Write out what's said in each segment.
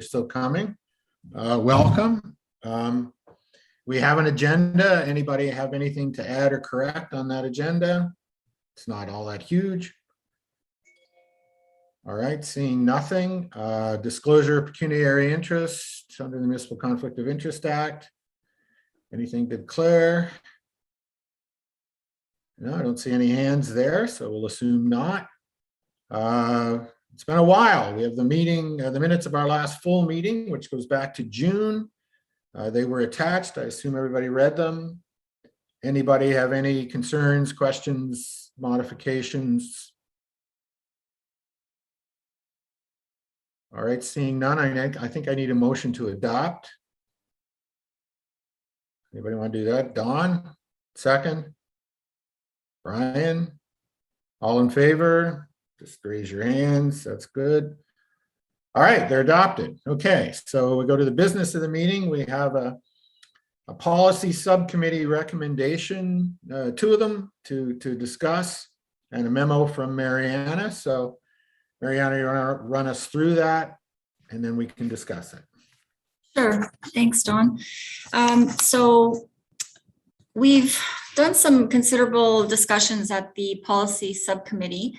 still coming. Welcome. We have an agenda. Anybody have anything to add or correct on that agenda? It's not all that huge. All right, seeing nothing. Disclosure of pecuniary interest under the Municipal Conflict of Interest Act. Anything to declare? No, I don't see any hands there, so we'll assume not. It's been a while. We have the meeting, the minutes of our last full meeting, which goes back to June. They were attached. I assume everybody read them. Anybody have any concerns, questions, modifications? All right, seeing none, I think I need a motion to adopt. Anybody want to do that? Dawn, second. Brian, all in favor? Just raise your hands. That's good. All right, they're adopted. Okay, so we go to the business of the meeting. We have a policy subcommittee recommendation, two of them to discuss, and a memo from Mariana. So Mariana, you want to run us through that, and then we can discuss it. Sure. Thanks, Dawn. So we've done some considerable discussions at the policy subcommittee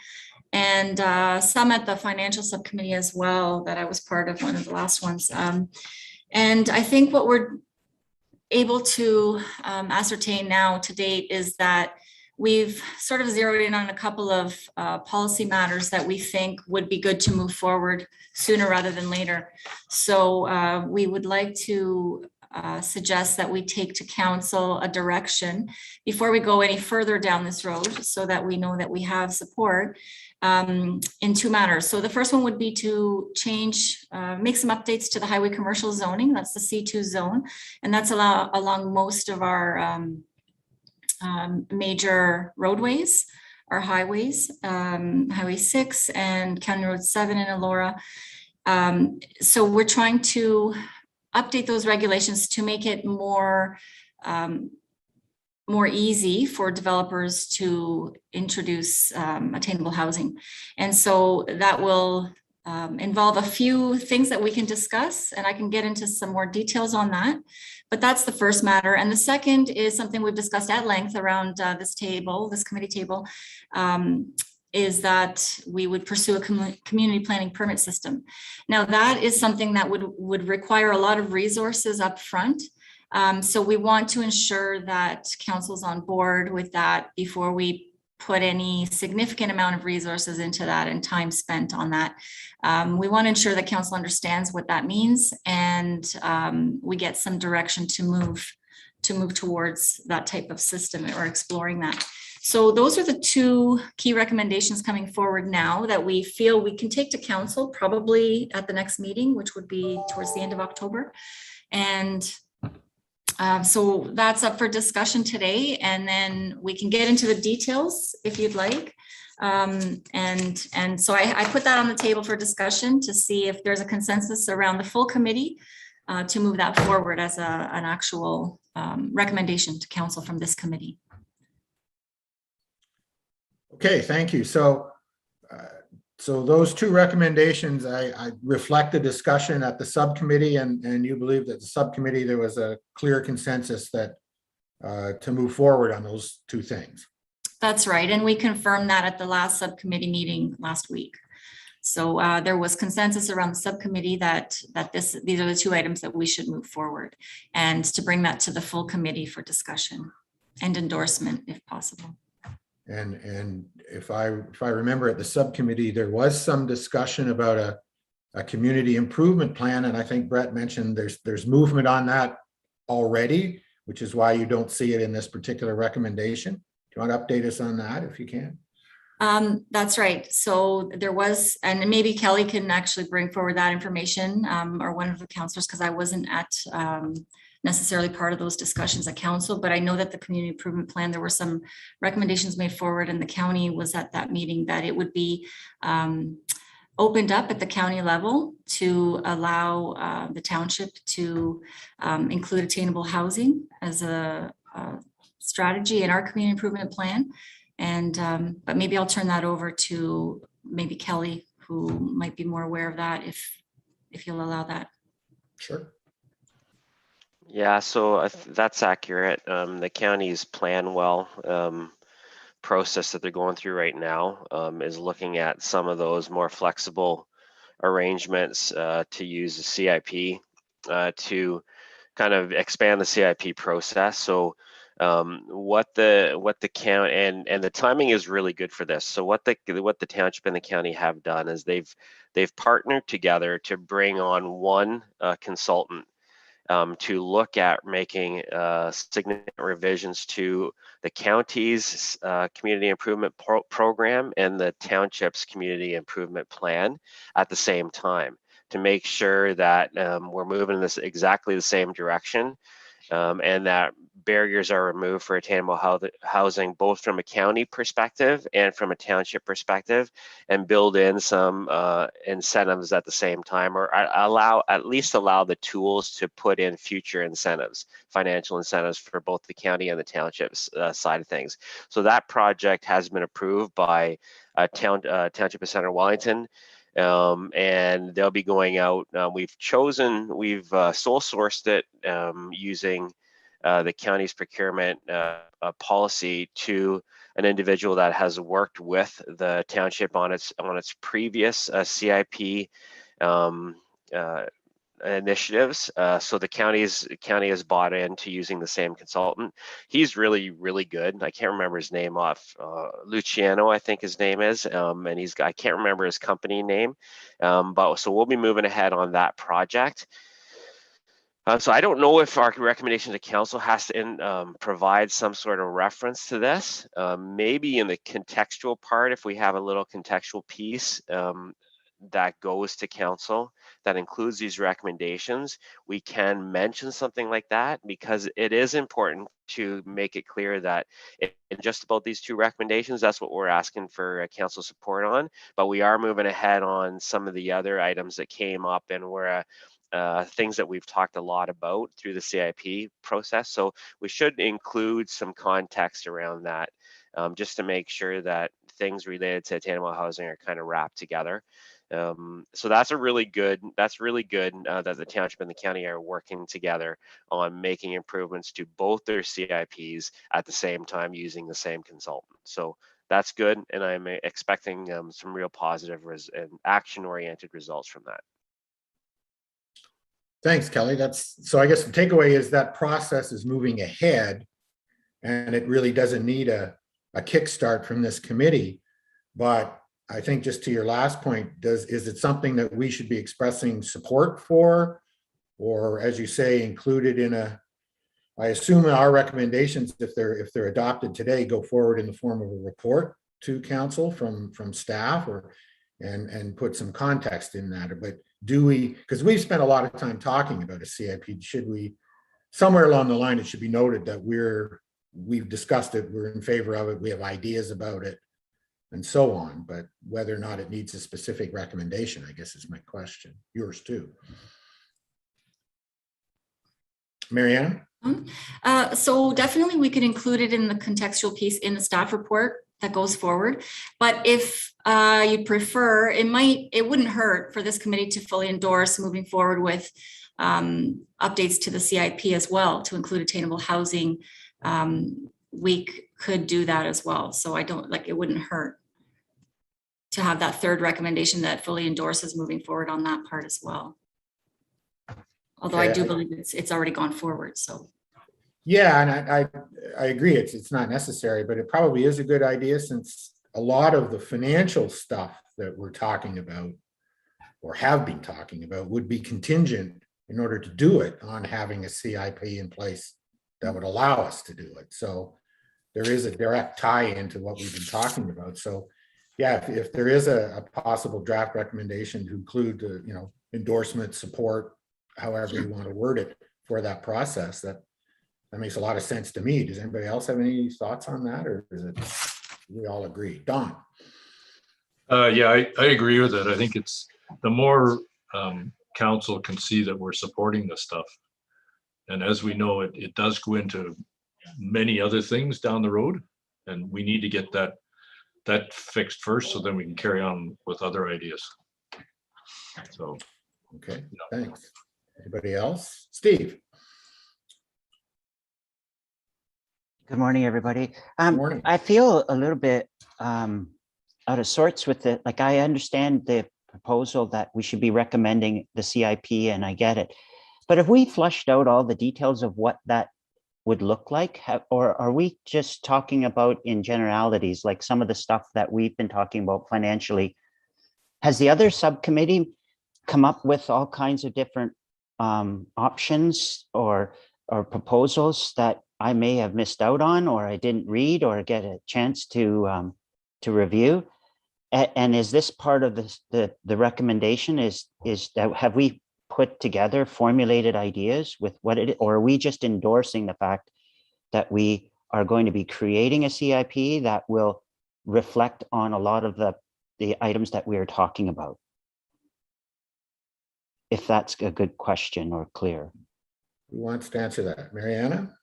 and some at the financial subcommittee as well, that I was part of one of the last ones. And I think what we're able to ascertain now to date is that we've sort of zeroed in on a couple of policy matters that we think would be good to move forward sooner rather than later. So we would like to suggest that we take to council a direction before we go any further down this road, so that we know that we have support in two matters. So the first one would be to change, make some updates to the highway commercial zoning. That's the C2 zone, and that's along most of our major roadways, our highways, Highway 6 and County Road 7 in Elora. So we're trying to update those regulations to make it more easy for developers to introduce attainable housing. And so that will involve a few things that we can discuss, and I can get into some more details on that. But that's the first matter. And the second is something we've discussed at length around this committee table, is that we would pursue a community planning permit system. Now, that is something that would require a lot of resources up front. So we want to ensure that council's on board with that before we put any significant amount of resources into that and time spent on that. We want to ensure that council understands what that means, and we get some direction to move towards that type of system or exploring that. So those are the two key recommendations coming forward now that we feel we can take to council probably at the next meeting, which would be towards the end of October. And so that's up for discussion today, and then we can get into the details if you'd like. And so I put that on the table for discussion to see if there's a consensus around the full committee to move that forward as an actual recommendation to council from this committee. Okay, thank you. So those two recommendations, I reflect the discussion at the subcommittee, and you believe that the subcommittee, there was a clear consensus that to move forward on those two things. That's right. And we confirmed that at the last subcommittee meeting last week. So there was consensus around the subcommittee that these are the two items that we should move forward, and to bring that to the full committee for discussion and endorsement if possible. And if I remember at the subcommittee, there was some discussion about a community improvement plan, and I think Brett mentioned there's movement on that already, which is why you don't see it in this particular recommendation. Do you want to update us on that if you can? That's right. So there was, and maybe Kelly can actually bring forward that information, or one of the counselors, because I wasn't at necessarily part of those discussions at council, but I know that the community improvement plan, there were some recommendations made forward, and the county was at that meeting that it would be opened up at the county level to allow the township to include attainable housing as a strategy in our community improvement plan. And but maybe I'll turn that over to maybe Kelly, who might be more aware of that if you'll allow that. Sure. Yeah, so that's accurate. The county's plan well process that they're going through right now is looking at some of those more flexible arrangements to use the CIP to kind of expand the CIP process. So what the county and the timing is really good for this. So what the township and the county have done is they've partnered together to bring on one consultant to look at making significant revisions to the county's community improvement program and the township's community improvement plan at the same time, to make sure that we're moving in this exactly the same direction, and that barriers are removed for attainable housing, both from a county perspective and from a township perspective, and build in some incentives at the same time, or at least allow the tools to put in future incentives, financial incentives for both the county and the township's side of things. So that project has been approved by Township of Center Wellington. And they'll be going out. We've sole sourced it using the county's procurement policy to an individual that has worked with the township on its previous CIP initiatives. So the county has bought into using the same consultant. He's really good. I can't remember his name off. Luciano, I think his name is, and I can't remember his company name. But so we'll be moving ahead on that project. So I don't know if our recommendation to council has to provide some sort of reference to this. Maybe in the contextual part, if we have a little contextual piece that goes to council that includes these recommendations, we can mention something like that, because it is important to make it clear that in just about these two recommendations, that's what we're asking for council support on. But we are moving ahead on some of the other items that came up and were things that we've talked a lot about through the CIP process. So we should include some context around that, just to make sure that things related to attainable housing are kind of wrapped together. So that's really good that the township and the county are working together on making improvements to both their CIPs at the same time using the same consultant. So that's good, and I'm expecting some real positive and action-oriented results from that. Thanks, Kelly. So I guess the takeaway is that process is moving ahead, and it really doesn't need a kickstart from this committee. But I think, just to your last point, is it something that we should be expressing support for, or, as you say, included in I assume our recommendations, if they're adopted today, go forward in the form of a report to council from staff, and put some context in that. But do we, because we've spent a lot of time talking about a CIP, should we, somewhere along the line, it should be noted that we've discussed it, we're in favor of it, we have ideas about it, and so on. But whether or not it needs a specific recommendation, I guess, is my question. Yours too. Marianne? So definitely we could include it in the contextual piece in the staff report that goes forward. But if you'd prefer, it wouldn't hurt for this committee to fully endorse moving forward with updates to the CIP as well, to include attainable housing. We could do that as well. So it wouldn't hurt to have that third recommendation that fully endorses moving forward on that part as well. Although I do believe it's already gone forward, so. Yeah, and I agree, it's not necessary, but it probably is a good idea, since a lot of the financial stuff that we're talking about, or have been talking about, would be contingent, in order to do it, on having a CIP in place that would allow us to do it. So there is a direct tie into what we've been talking about. So yeah, if there is a possible draft recommendation to include, endorsement, support, however you want to word it, for that process, that makes a lot of sense to me. Does anybody else have any thoughts on that, or is it we all agree? Don? Yeah, I agree with it. I think it's the more council can see that we're supporting this stuff. And as we know, it does go into many other things down the road, and we need to get that fixed first, so then we can carry on with other ideas. So Okay, Yeah. thanks. Anybody else? Steve? Good morning, everybody. Morning. I feel a little bit out of sorts with it. Like, I understand the proposal that we should be recommending the CIP, and I get it. But have we flushed out all the details of what that would look like? Or are we just talking about in generalities, like some of the stuff that we've been talking about financially? Has the other subcommittee come up with all kinds of different options or proposals that I may have missed out on, or I didn't read or get a chance to review? And is this part of the recommendation? Is that, have we put together formulated ideas with what it, or are we just endorsing the fact that we are going to be creating a CIP that will reflect on a lot of the items that we are talking about? If that's a good question or clear. Who wants to answer that? Mariana?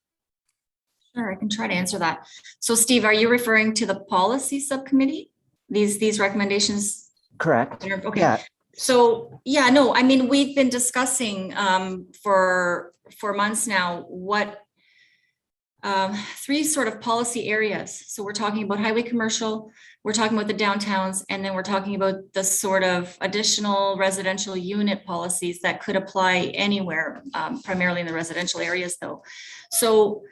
Sure, I can try to answer that. So Steve, are you referring to the policy subcommittee? These recommendations? Correct. Okay. Yeah. So, yeah, no, I mean, we've been discussing for months now what three sort of policy areas. So we're talking about highway commercial, we're talking about the downtowns, and then we're talking about the sort of additional residential unit policies that could apply anywhere, primarily in the residential areas though. So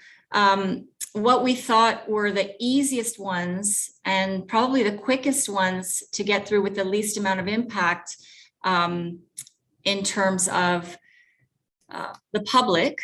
what we thought were the easiest ones and probably the quickest ones to get through with the least amount of impact in terms of the public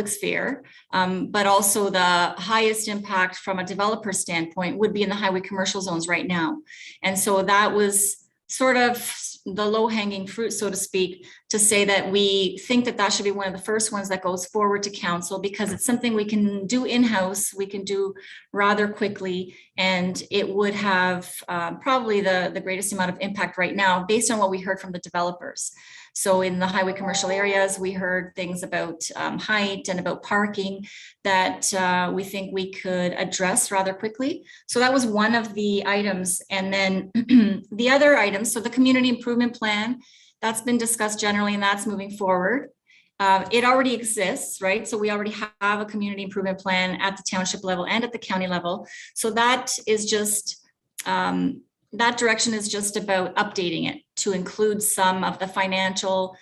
sphere, but also the highest impact from a developer standpoint would be in the highway commercial zones right now. And so that was sort of the low-hanging fruit, so to speak, to say that we think that that should be one of the first ones that goes forward to council, because it's something we can do in-house, we can do rather quickly, and it would have probably the greatest amount of impact right now based on what we heard from the developers. So in the highway commercial areas, we heard things about height and about parking that we think we could address rather quickly. So that was one of the items. And then the other items, so the community improvement plan, that's been discussed generally and that's moving forward. It already exists, right? So we already have a community improvement plan at the township level and at the county level. So that is just, that direction is just about updating it to include some of the financial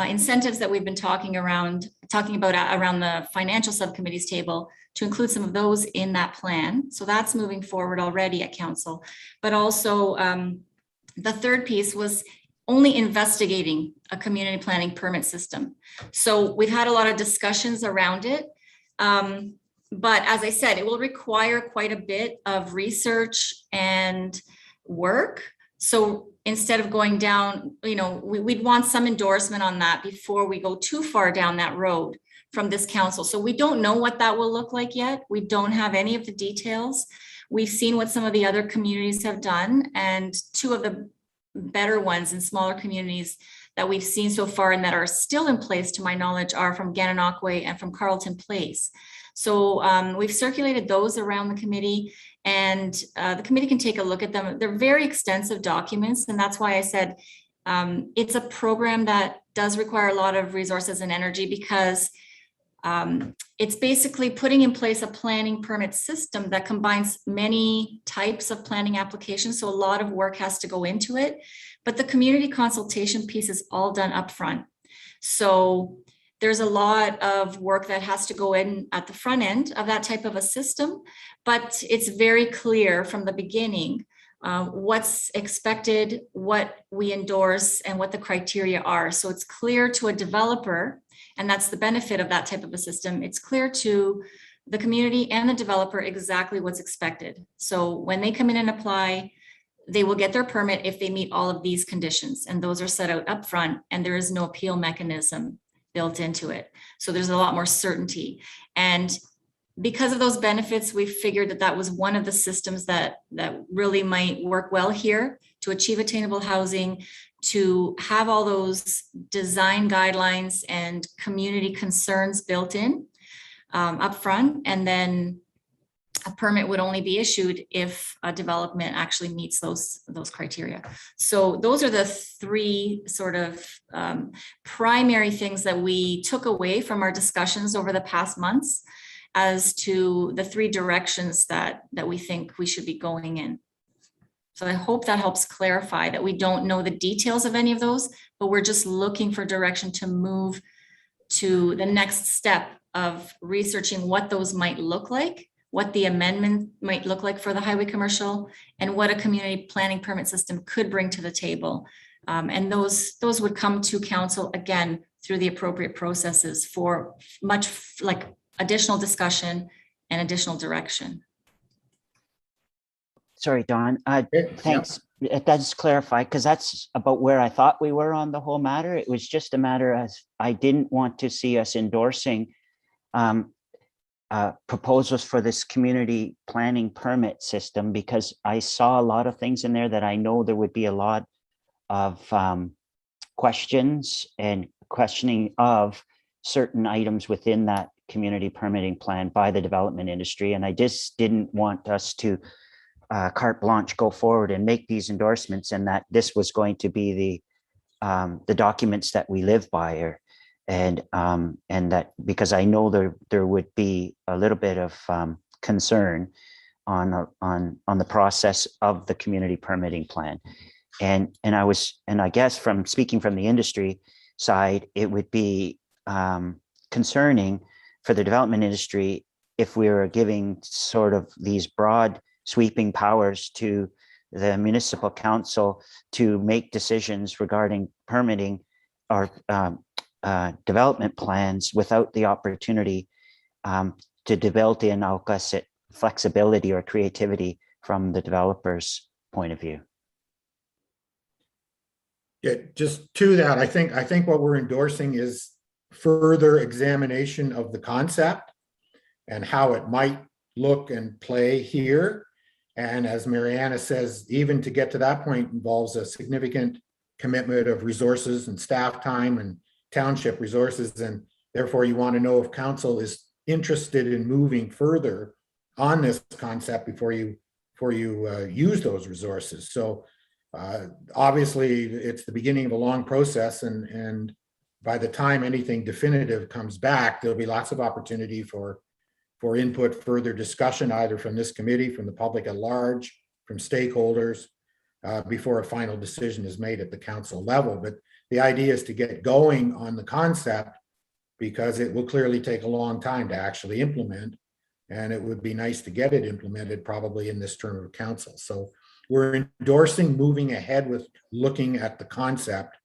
incentives that we've been talking about around the financial subcommittee's table, to include some of those in that plan. So that's moving forward already at council. But also the third piece was only investigating a community planning permit system. So we've had a lot of discussions around it. But as I said, it will require quite a bit of research and work. So instead of going down, we'd want some endorsement on that before we go too far down that road from this council. So we don't know what that will look like yet. We don't have any of the details. We've seen what some of the other communities have done, and two of the better ones in smaller communities that we've seen so far and that are still in place, to my knowledge, are from Gananoque and from Carleton Place. So we've circulated those around the committee, and the committee can take a look at them. They're very extensive documents, and that's why I said it's a program that does require a lot of resources and energy, because it's basically putting in place a planning permit system that combines many types of planning applications. So a lot of work has to go into it, but the community consultation piece is all done upfront. So there's a lot of work that has to go in at the front end of that type of a system, but it's very clear from the beginning what's expected, what we endorse, and what the criteria are. So it's clear to a developer, and that's the benefit of that type of a system. It's clear to the community and the developer exactly what's expected. So when they come in and apply, they will get their permit if they meet all of these conditions, and those are set out upfront, and there is no appeal mechanism built into it. So there's a lot more certainty. And because of those benefits, we figured that that was one of the systems that really might work well here to achieve attainable housing, to have all those design guidelines and community concerns built in upfront, and then a permit would only be issued if a development actually meets those criteria. So those are the three sort of primary things that we took away from our discussions over the past months as to the three directions that we think we should be going in. So I hope that helps clarify that we don't know the details of any of those, but we're just looking for direction to move to the next step of researching what those might look like, what the amendment might look like for the highway commercial, and what a community planning permit system could bring to the table. And those would come to council again through the appropriate processes for much like additional discussion and additional direction. Sorry, Don. Okay, Thanks. It does clarify, because that's about where I thought we were on the whole matter. It was just a matter as I didn't want to see us endorsing proposals for this community planning permit system, because I saw a lot of things in there that I know there would be a lot of questions and questioning of certain items within that community permitting plan by the development industry. And I just didn't want us to carte blanche go forward and make these endorsements, and that this was going to be the documents that we live by, and that, because I know there would be a little bit of concern on the process of the community permitting plan, and I guess from speaking from the industry side, it would be concerning for the development industry if we were giving sort of these broad sweeping powers to the municipal council to make decisions regarding permitting or development plans without the opportunity to build in, I'll guess it, flexibility or creativity from the developer's point of view. Yeah, just to that, I think what we're endorsing is further examination of the concept and how it might look and play here. And as Mariana says, even to get to that point involves a significant commitment of resources and staff time and township resources. And therefore you want to know if council is interested in moving further on this concept before you use those resources. So obviously it's the beginning of a long process, and by the time anything definitive comes back, there'll be lots of opportunity for input, further discussion, either from this committee, from the public at large, from stakeholders, before a final decision is made at the council level. But the idea is to get going on the concept, because it will clearly take a long time to actually implement, and it would be nice to get it implemented probably in this term of council. So we're endorsing moving ahead with looking at the concept,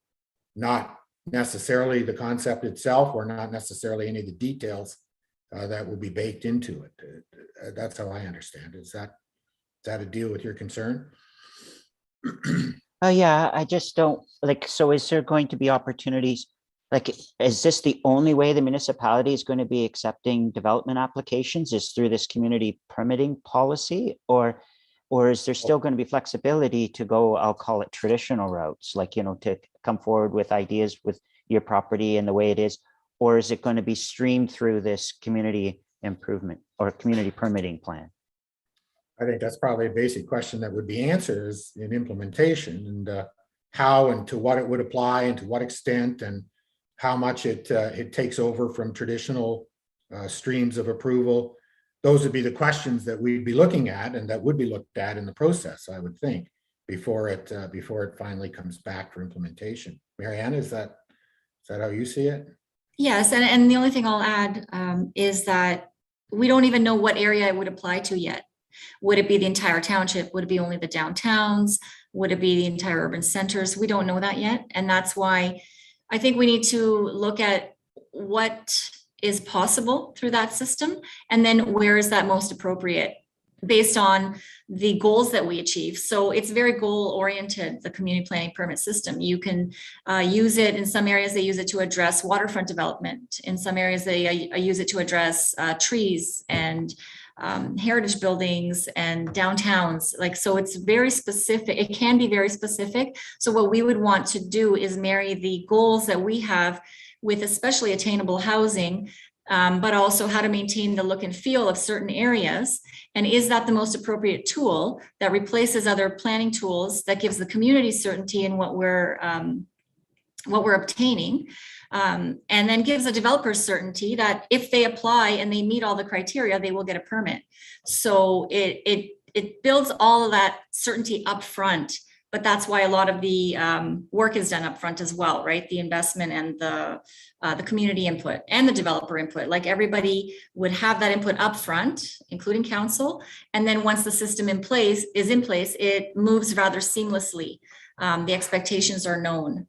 not necessarily the concept itself, or not necessarily any of the details that will be baked into it. That's how I understand it. Is that a deal with your concern? Yeah, I just don't like, so is there going to be opportunities? Like, is this the only way the municipality is going to be accepting development applications, is through this community permitting policy? Or is there still going to be flexibility to go, I'll call it traditional routes, like, to come forward with ideas with your property and the way it is? Or is it going to be streamed through this community improvement or community permitting plan? I think that's probably a basic question that would be answered is in implementation, and how and to what it would apply and to what extent, and how much it takes over from traditional streams of approval. Those would be the questions that we'd be looking at, and that would be looked at in the process, I would think, before it finally comes back for implementation. Mariana, is that how you see it? Yes, and the only thing I'll add is that we don't even know what area it would apply to yet. Would it be the entire township? Would it be only the downtowns? Would it be the entire urban centers? We don't know that yet. And that's why I think we need to look at what is possible through that system, and then where is that most appropriate based on the goals that we achieve. So it's very goal oriented, the community planning permit system. You can use it in some areas, they use it to address waterfront development. In some areas, they use it to address trees and heritage buildings and downtowns. Like, so it's very specific. It can be very specific. So what we would want to do is marry the goals that we have with especially attainable housing but also how to maintain the look and feel of certain areas. And is that the most appropriate tool that replaces other planning tools that gives the community certainty in what we're obtaining, and then gives the developers certainty that if they apply and they meet all the criteria, they will get a permit. So it builds all of that certainty up front. But that's why a lot of the work is done up front as well, right? The investment and the community input and the developer input. Like everybody would have that input up front, including council. And then once the system is in place, it moves rather seamlessly. The expectations are known.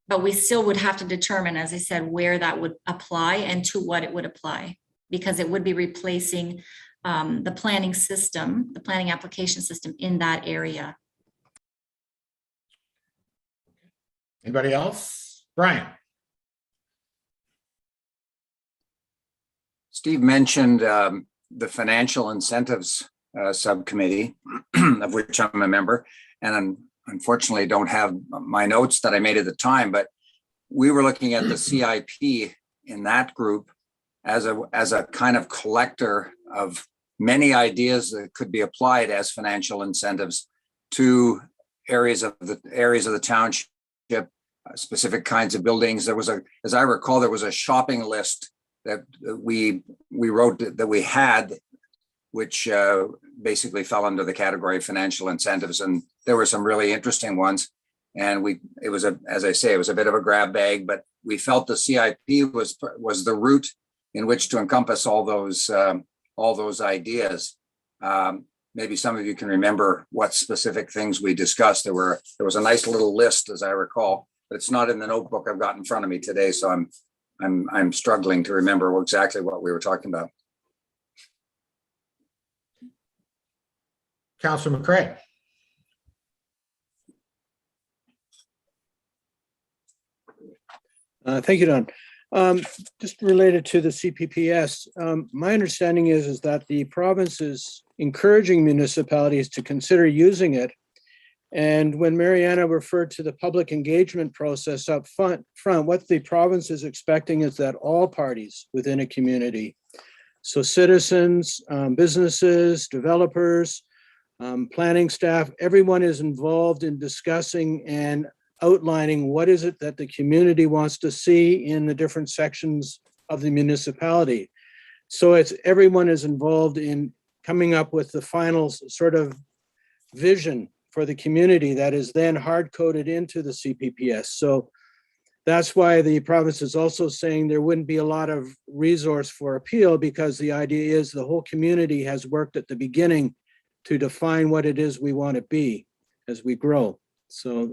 But we still would have to determine, as I said, where that would apply and to what it would apply, because it would be replacing the planning system, the planning application system in that area. Anybody else? Brian? Steve mentioned the financial incentives subcommittee, of which I'm a member, and unfortunately don't have my notes that I made at the time, but we were looking at the CIP in that group as a kind of collector of many ideas that could be applied as financial incentives to areas of the township, specific kinds of buildings. There was as I recall, there was a shopping list that we wrote that we had, which basically fell under the category of financial incentives. And there were some really interesting ones. And it was as I say, it was a bit of a grab bag, but we felt the CIP was the route in which to encompass all those ideas. Maybe some of you can remember what specific things we discussed. There was a nice little list, as I recall, but it's not in the notebook I've got in front of me today. So I'm struggling to remember exactly what we were talking about. Councilor McCray. Thank you, Don. Just related to the CPPS, my understanding is that the province is encouraging municipalities to consider using it. And when Mariana referred to the public engagement process up front, what the province is expecting is that all parties within a community, so citizens, businesses, developers, planning staff, everyone is involved in discussing and outlining what is it that the community wants to see in the different sections of the municipality. So everyone is involved in coming up with the final sort of vision for the community that is then hard-coded into the CPPS. So that's why the province is also saying there wouldn't be a lot of resource for appeal, because the idea is the whole community has worked at the beginning to define what it is we want to be as we grow. So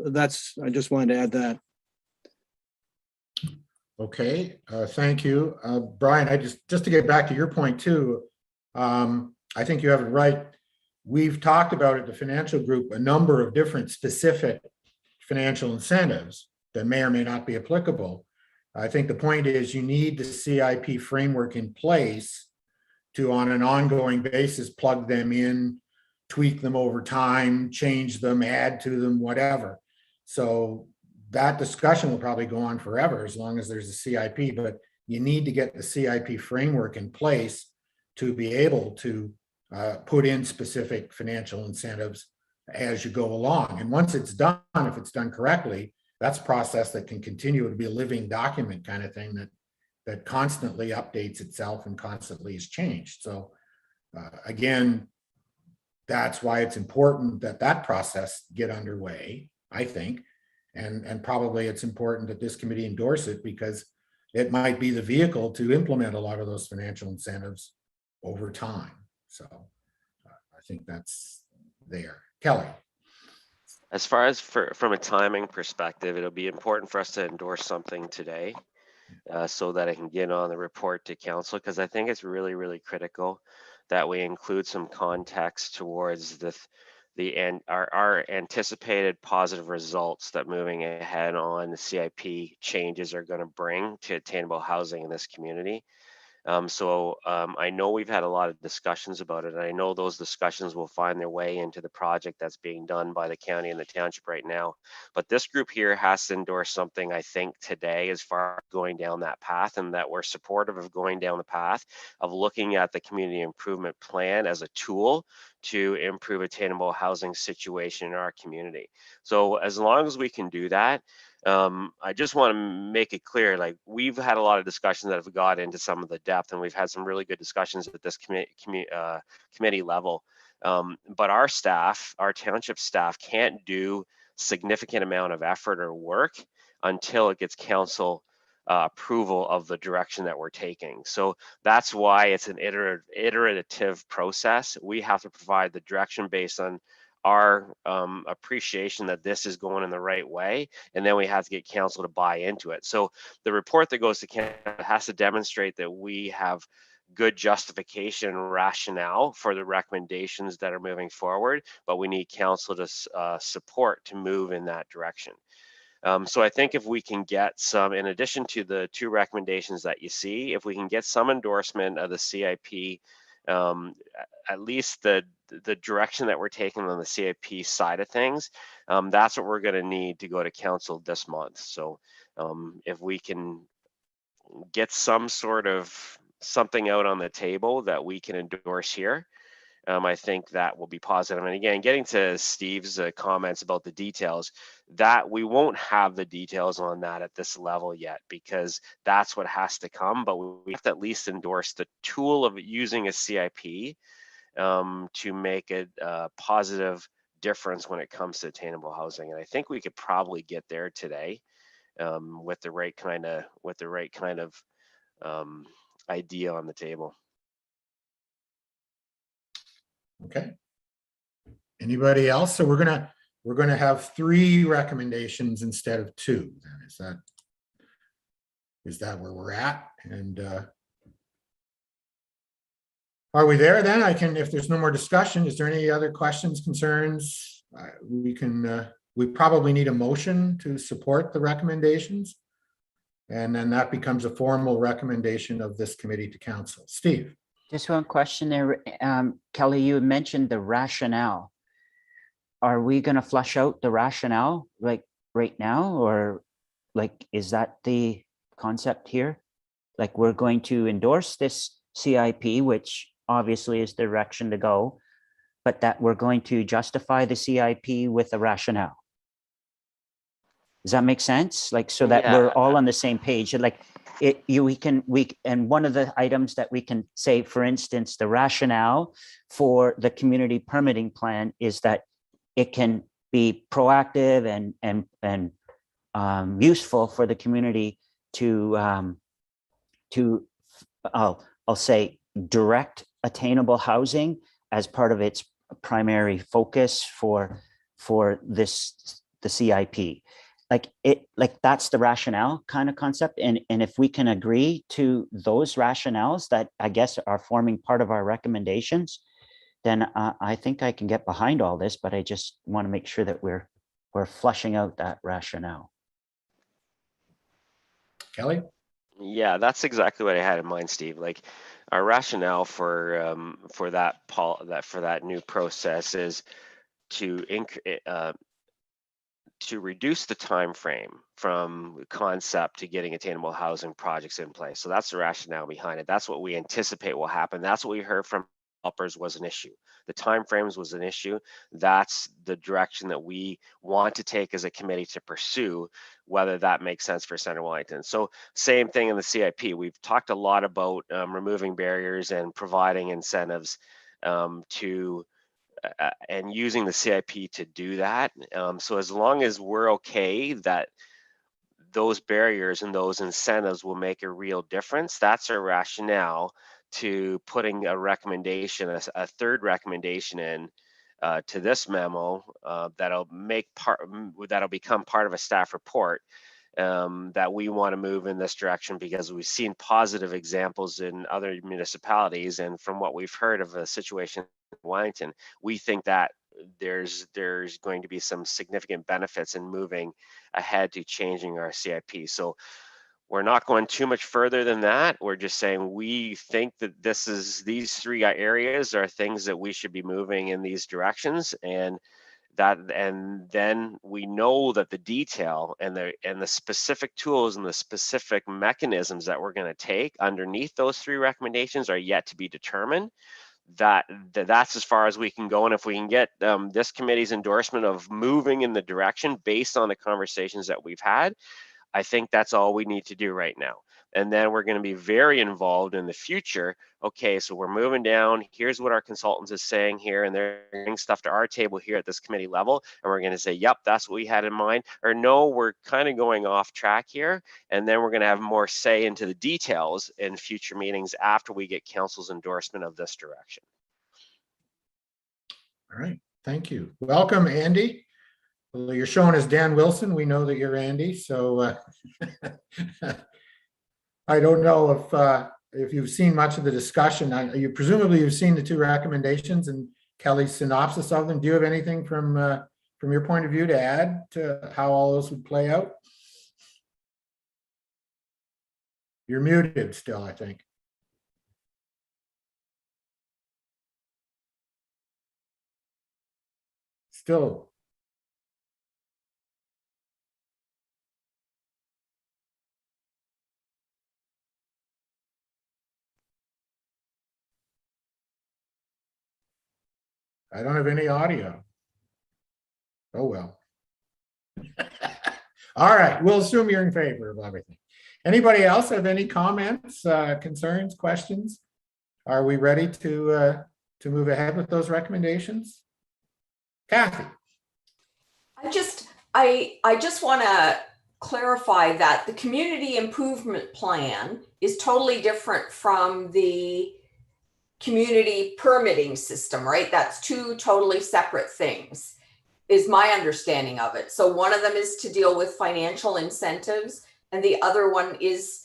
I just wanted to add that. Okay, thank you. Brian, just to get back to your point too, I think you have it right. We've talked about at the financial group a number of different specific financial incentives that may or may not be applicable. I think the point is you need the CIP framework in place to, on an ongoing basis, plug them in, tweak them over time, change them, add to them, whatever. So that discussion will probably go on forever as long as there's a CIP, but you need to get the CIP framework in place to be able to put in specific financial incentives as you go along. And once it's done, if it's done correctly, that's a process that can continue to be a living document kind of thing that constantly updates itself and constantly is changed. So again, that's why it's important that process get underway, I think. And probably it's important that this committee endorse it, because it might be the vehicle to implement a lot of those financial incentives over time. So I think that's there. Kelly. As far as from a timing perspective, it'll be important for us to endorse something today so that I can get on the report to council, because I think it's really, really critical that we include some context towards our anticipated positive results that moving ahead on the CIP changes are going to bring to attainable housing in this community. I know we've had a lot of discussions about it, and I know those discussions will find their way into the project that's being done by the county and the township right now. But this group here has to endorse something, I think, today as far as going down that path, and that we're supportive of going down the path of looking at the community improvement plan as a tool to improve attainable housing situation in our community. So as long as we can do that, I just want to make it clear, like, we've had a lot of discussions that have got into some of the depth, and we've had some really good discussions at this committee level. But our staff, our township staff, can't do significant amount of effort or work until it gets council approval of the direction that we're taking. So that's why it's an iterative process. We have to provide the direction based on our appreciation that this is going in the right way, and then we have to get council to buy into it. So the report that goes to council has to demonstrate that we have good justification and rationale for the recommendations that are moving forward, but we need council to support to move in that direction. So I think if we can get some, in addition to the 2 recommendations that you see, if we can get some endorsement of the CIP, at least the direction that we're taking on the CIP side of things, that's what we're going to need to go to council this month. So if we can get some sort of something out on the table that we can endorse here, I think that will be positive. And again, getting to Steve's comments about the details, that we won't have the details on that at this level yet, because that's what has to come. But we have to at least endorse the tool of using a CIP to make a positive difference when it comes to attainable housing. And I think we could probably get there today with the right kind of idea on the table. Okay. Anybody else? So we're gonna have 3 recommendations instead of 2. Then is that where we're at? And are we there then? If there's no more discussion, is there any other questions, concerns? We probably need a motion to support the recommendations. And then that becomes a formal recommendation of this committee to council. Steve. Just one question there. Kelly, you mentioned the rationale. Are we going to flush out the rationale like right now, or like, is that the concept here? Like, we're going to endorse this CIP, which obviously is the direction to go, but that we're going to justify the CIP with a rationale. Does that make sense? Like, so that we're all on the same page. Like, and one of the items that we can say, for instance, the rationale for the community permitting plan is that it can be proactive and useful for the community to I'll say direct attainable housing as part of its primary focus for the CIP. Like that's the rationale kind of concept. And if we can agree to those rationales that I guess are forming part of our recommendations, then I think I can get behind all this, but I just want to make sure that we're flushing out that rationale. Kelly? Yeah, that's exactly what I had in mind, Steve. Like, our rationale for that new process is to reduce the time frame from concept to getting attainable housing projects in place. So that's the rationale behind it. That's what we anticipate will happen. That's what we heard from developers was an issue. The time frames was an issue. That's the direction that we want to take as a committee to pursue, whether that makes sense for Center Wellington. So same thing in the CIP. We've talked a lot about removing barriers and providing incentives and using the CIP to do that. So as long as we're okay that those barriers and those incentives will make a real difference, that's our rationale to putting a recommendation, a third recommendation in to this memo that'll become part of a staff report that we want to move in this direction, because we've seen positive examples in other municipalities, and from what we've heard of a situation in Wellington, we think that there's going to be some significant benefits in moving ahead to changing our CIP. So We're not going too much further than that. We're just saying we think that these three areas are things that we should be moving in these directions, and then we know that the detail and the specific tools and the specific mechanisms that we're going to take underneath those three recommendations are yet to be determined. That's as far as we can go, and if we can get this committee's endorsement of moving in the direction based on the conversations that we've had, I think that's all we need to do right now. And then we're going to be very involved in the future. Okay, so we're moving down. Here's what our consultants is saying here, and they're bringing stuff to our table here at this committee level. And we're going to say, yep, that's what we had in mind. Or no, we're kind of going off track here. And then we're going to have more say into the details in future meetings after we get council's endorsement of this direction. All right, thank you. Welcome, Andy. Well, you're showing as Dan Wilson. We know that you're Andy, so I don't know if you've seen much of the discussion. Presumably you've seen the two recommendations and Kelly's synopsis of them. Do you have anything from your point of view to add to how all those would play out? You're muted still, I think. Still. I don't have any audio. Oh, well. All right, we'll assume you're in favor of everything. Anybody else have any comments, concerns, questions? Are we ready to move ahead with those recommendations? Kathy. I just want to clarify that the community improvement plan is totally different from the community permitting system, right? That's two totally separate things, is my understanding of it. So one of them is to deal with financial incentives, and the other one is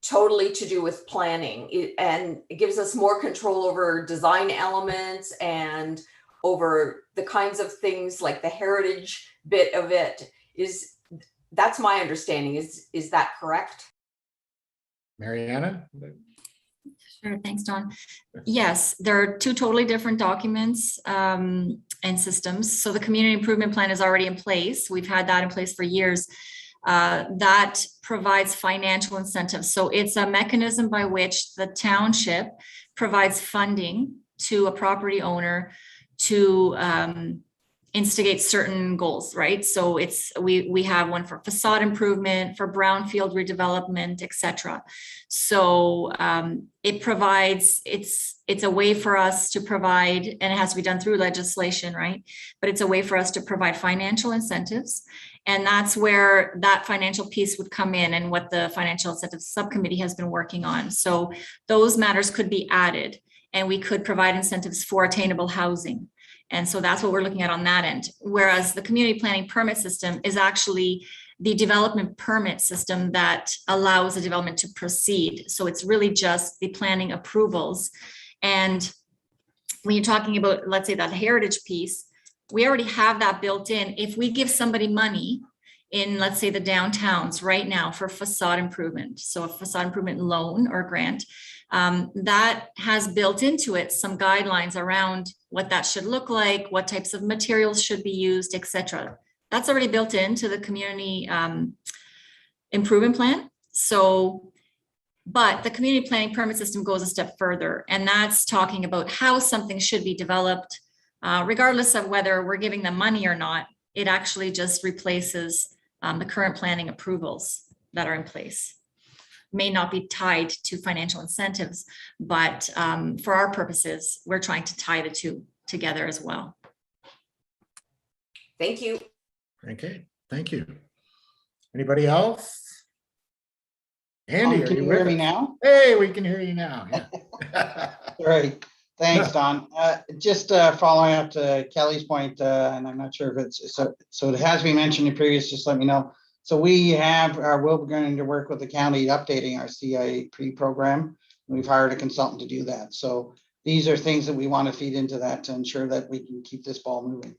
totally to do with planning. And it gives us more control over design elements and over the kinds of things like the heritage bit of it. That's my understanding. Is that correct? Mariana? Sure, thanks, Don. Yes, there are two totally different documents and systems. So the community improvement plan is already in place. We've had that in place for years. That provides financial incentives. So it's a mechanism by which the township provides funding to a property owner to instigate certain goals, right? So we have one for facade improvement, for brownfield redevelopment, etc. So it provides, it's a way for us to provide, and it has to be done through legislation, right? But it's a way for us to provide financial incentives. And that's where that financial piece would come in, and what the financial incentives subcommittee has been working on. So those matters could be added, and we could provide incentives for attainable housing. And so that's what we're looking at on that end. Whereas the community planning permit system is actually the development permit system that allows the development to proceed. So it's really just the planning approvals. And when you're talking about, let's say, that heritage piece, we already have that built in. If we give somebody money in, let's say, the downtowns right now for facade improvement, so a facade improvement loan or grant, that has built into it some guidelines around what that should look like, what types of materials should be used, etc. That's already built into the community improvement plan. So, but the community planning permit system goes a step further, and that's talking about how something should be developed, regardless of whether we're giving them money or not. It actually just replaces the current planning approvals that are in place. May not be tied to financial incentives, but for our purposes, we're trying to tie the two together as well. Thank you. Okay, thank you. Anybody else? Andy, are Can you you with hear me us? now? Hey, we can hear you now. Yeah. All right. Thanks, Don. Just following up to Kelly's point, and I'm not sure if it's, so it has been mentioned in previous, just let me know. So we have, we're going to work with the county updating our CIP program. We've hired a consultant to do that. So these are things that we want to feed into that to ensure that we can keep this ball moving.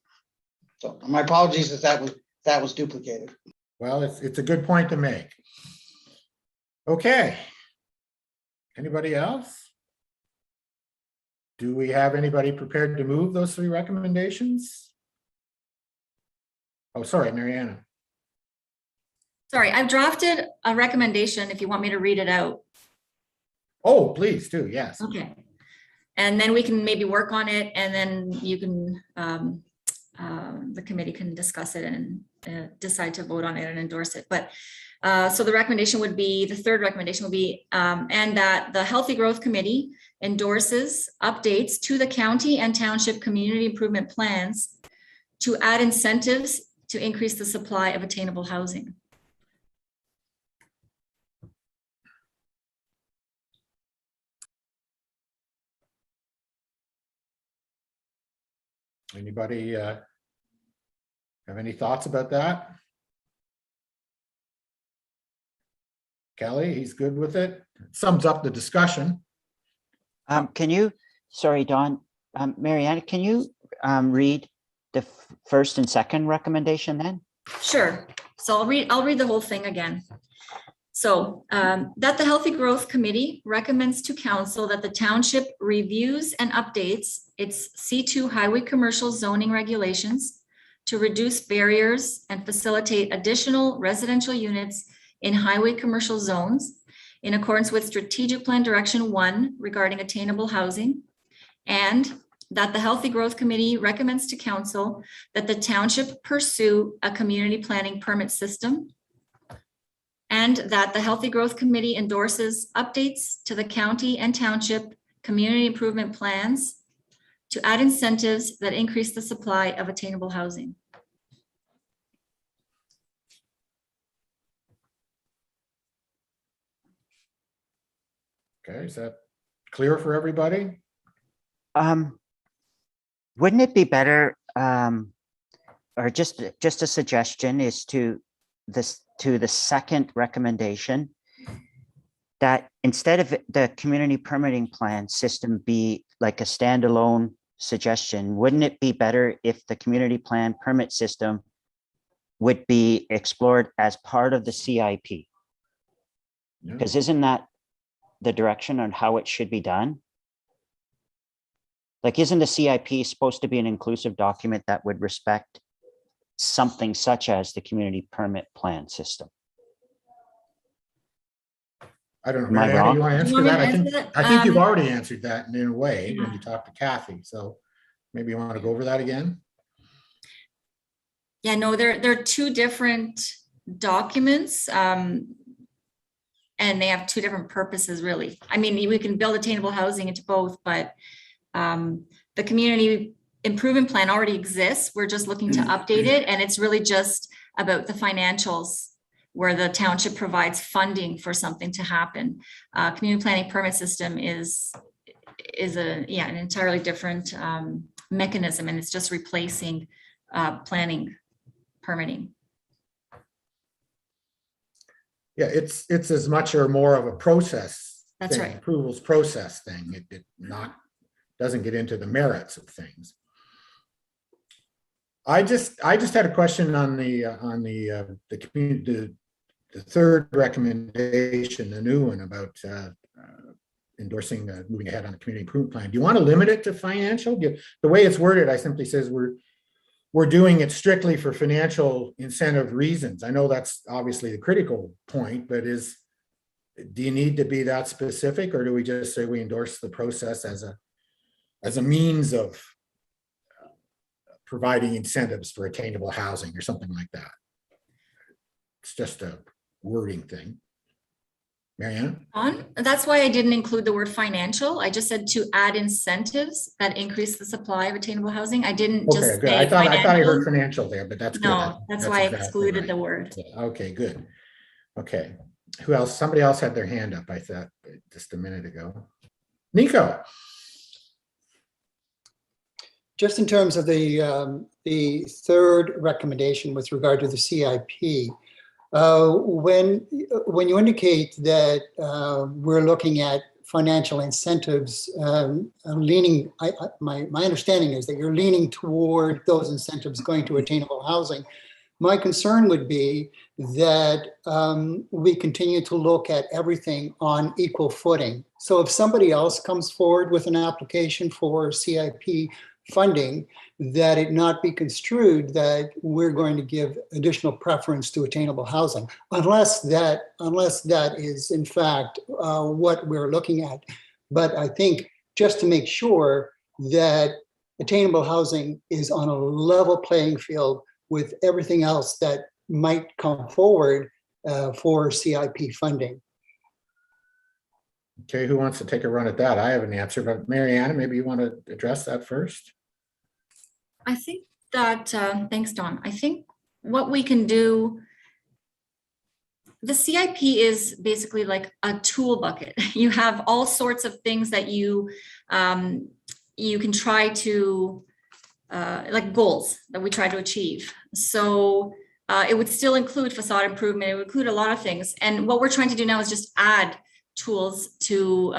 So my apologies if that was duplicated. Well, it's a good point to make. Okay. Anybody else? Do we have anybody prepared to move those 3 recommendations? Oh, sorry, Mariana. Sorry, I've drafted a recommendation if you want me to read it out. Oh, please do, yes. Okay. And then we can maybe work on it, and then you can, the committee can discuss it and decide to vote on it and endorse it. But so the recommendation would be, the third recommendation would be, and that the Healthy Growth Committee endorses updates to the county and township community improvement plans to add incentives to increase the supply of attainable housing. Anybody have any thoughts about that? Kelly, he's good with it. Sums up the discussion. Can you, sorry, Don, Mariana, can you read the first and second recommendation then? Sure. So I'll read the whole thing again. So that the Healthy Growth Committee recommends to council that the township reviews and updates its C2 highway commercial zoning regulations to reduce barriers and facilitate additional residential units in highway commercial zones in accordance with Strategic Plan Direction 1 regarding attainable housing, and that the Healthy Growth Committee recommends to council that the township pursue a community planning permit system, and that the Healthy Growth Committee endorses updates to the county and township community improvement plans to add incentives that increase the supply of attainable housing. Okay, is that clear for everybody? Wouldn't it be better, or just a suggestion is to the second recommendation, that instead of the community permitting plan system be like a standalone suggestion, wouldn't it be better if the community plan permit system would be explored as part of the CIP? Yeah. Because isn't that the direction on how it should be done? Like, isn't the CIP supposed to be an inclusive document that would respect something such as the community permit plan system? I don't know. Am I Mariana, wrong? you want to Do answer you want me that? to I think, answer that? I think you've already answered that in a way when Yeah. you talked to Kathy. So maybe you want to go over that again? Yeah, no, they're 2 different documents. And they have 2 different purposes, really. I mean, we can build attainable housing into both, but the community improvement plan already exists. We're just looking to update it. And it's really just about the financials, where the township provides funding for something to happen. Community planning permit system is an entirely different mechanism, and it's just replacing planning permitting. Yeah, it's as much or more of a process. That's thing, right. Approvals process thing. It doesn't get into the merits of things. I just had a question on the community, the third recommendation, the new one about endorsing moving ahead on the community improvement plan. Do you want to limit it to financial? The way it's worded, I simply says we're doing it strictly for financial incentive reasons. I know that's obviously the critical point, but do you need to be that specific, or do we just say we endorse the process as a means of providing incentives for attainable housing or something like that? It's just a wording thing. Marianne? That's why I didn't include the word financial. I just said to add incentives that increase the supply of attainable housing. I didn't Okay, just good. say I thought I heard financial. financial there, but that's good. No, that's why I exactly excluded right. the word. Yeah, okay, good. Okay. Who else? Somebody else had their hand up, I thought, just a minute ago. Nico. Just in terms of the third recommendation with regard to the CIP, when you indicate that we're looking at financial incentives, leaning, my understanding is that you're leaning toward those incentives going to attainable housing. My concern would be that we continue to look at everything on equal footing. So if somebody else comes forward with an application for CIP funding, that it not be construed that we're going to give additional preference to attainable housing, unless that is in fact what we're looking at. But I think just to make sure that attainable housing is on a level playing field with everything else that might come forward for CIP funding. Okay, who wants to take a run at that? I have an answer, but Mariana, maybe you want to address that first? I think that, thanks, Don. I think what we can do, the CIP is basically like a tool bucket. You have all sorts of things that you can try to, like goals that we try to achieve. So it would still include facade improvement. It would include a lot of things. And what we're trying to do now is just add tools to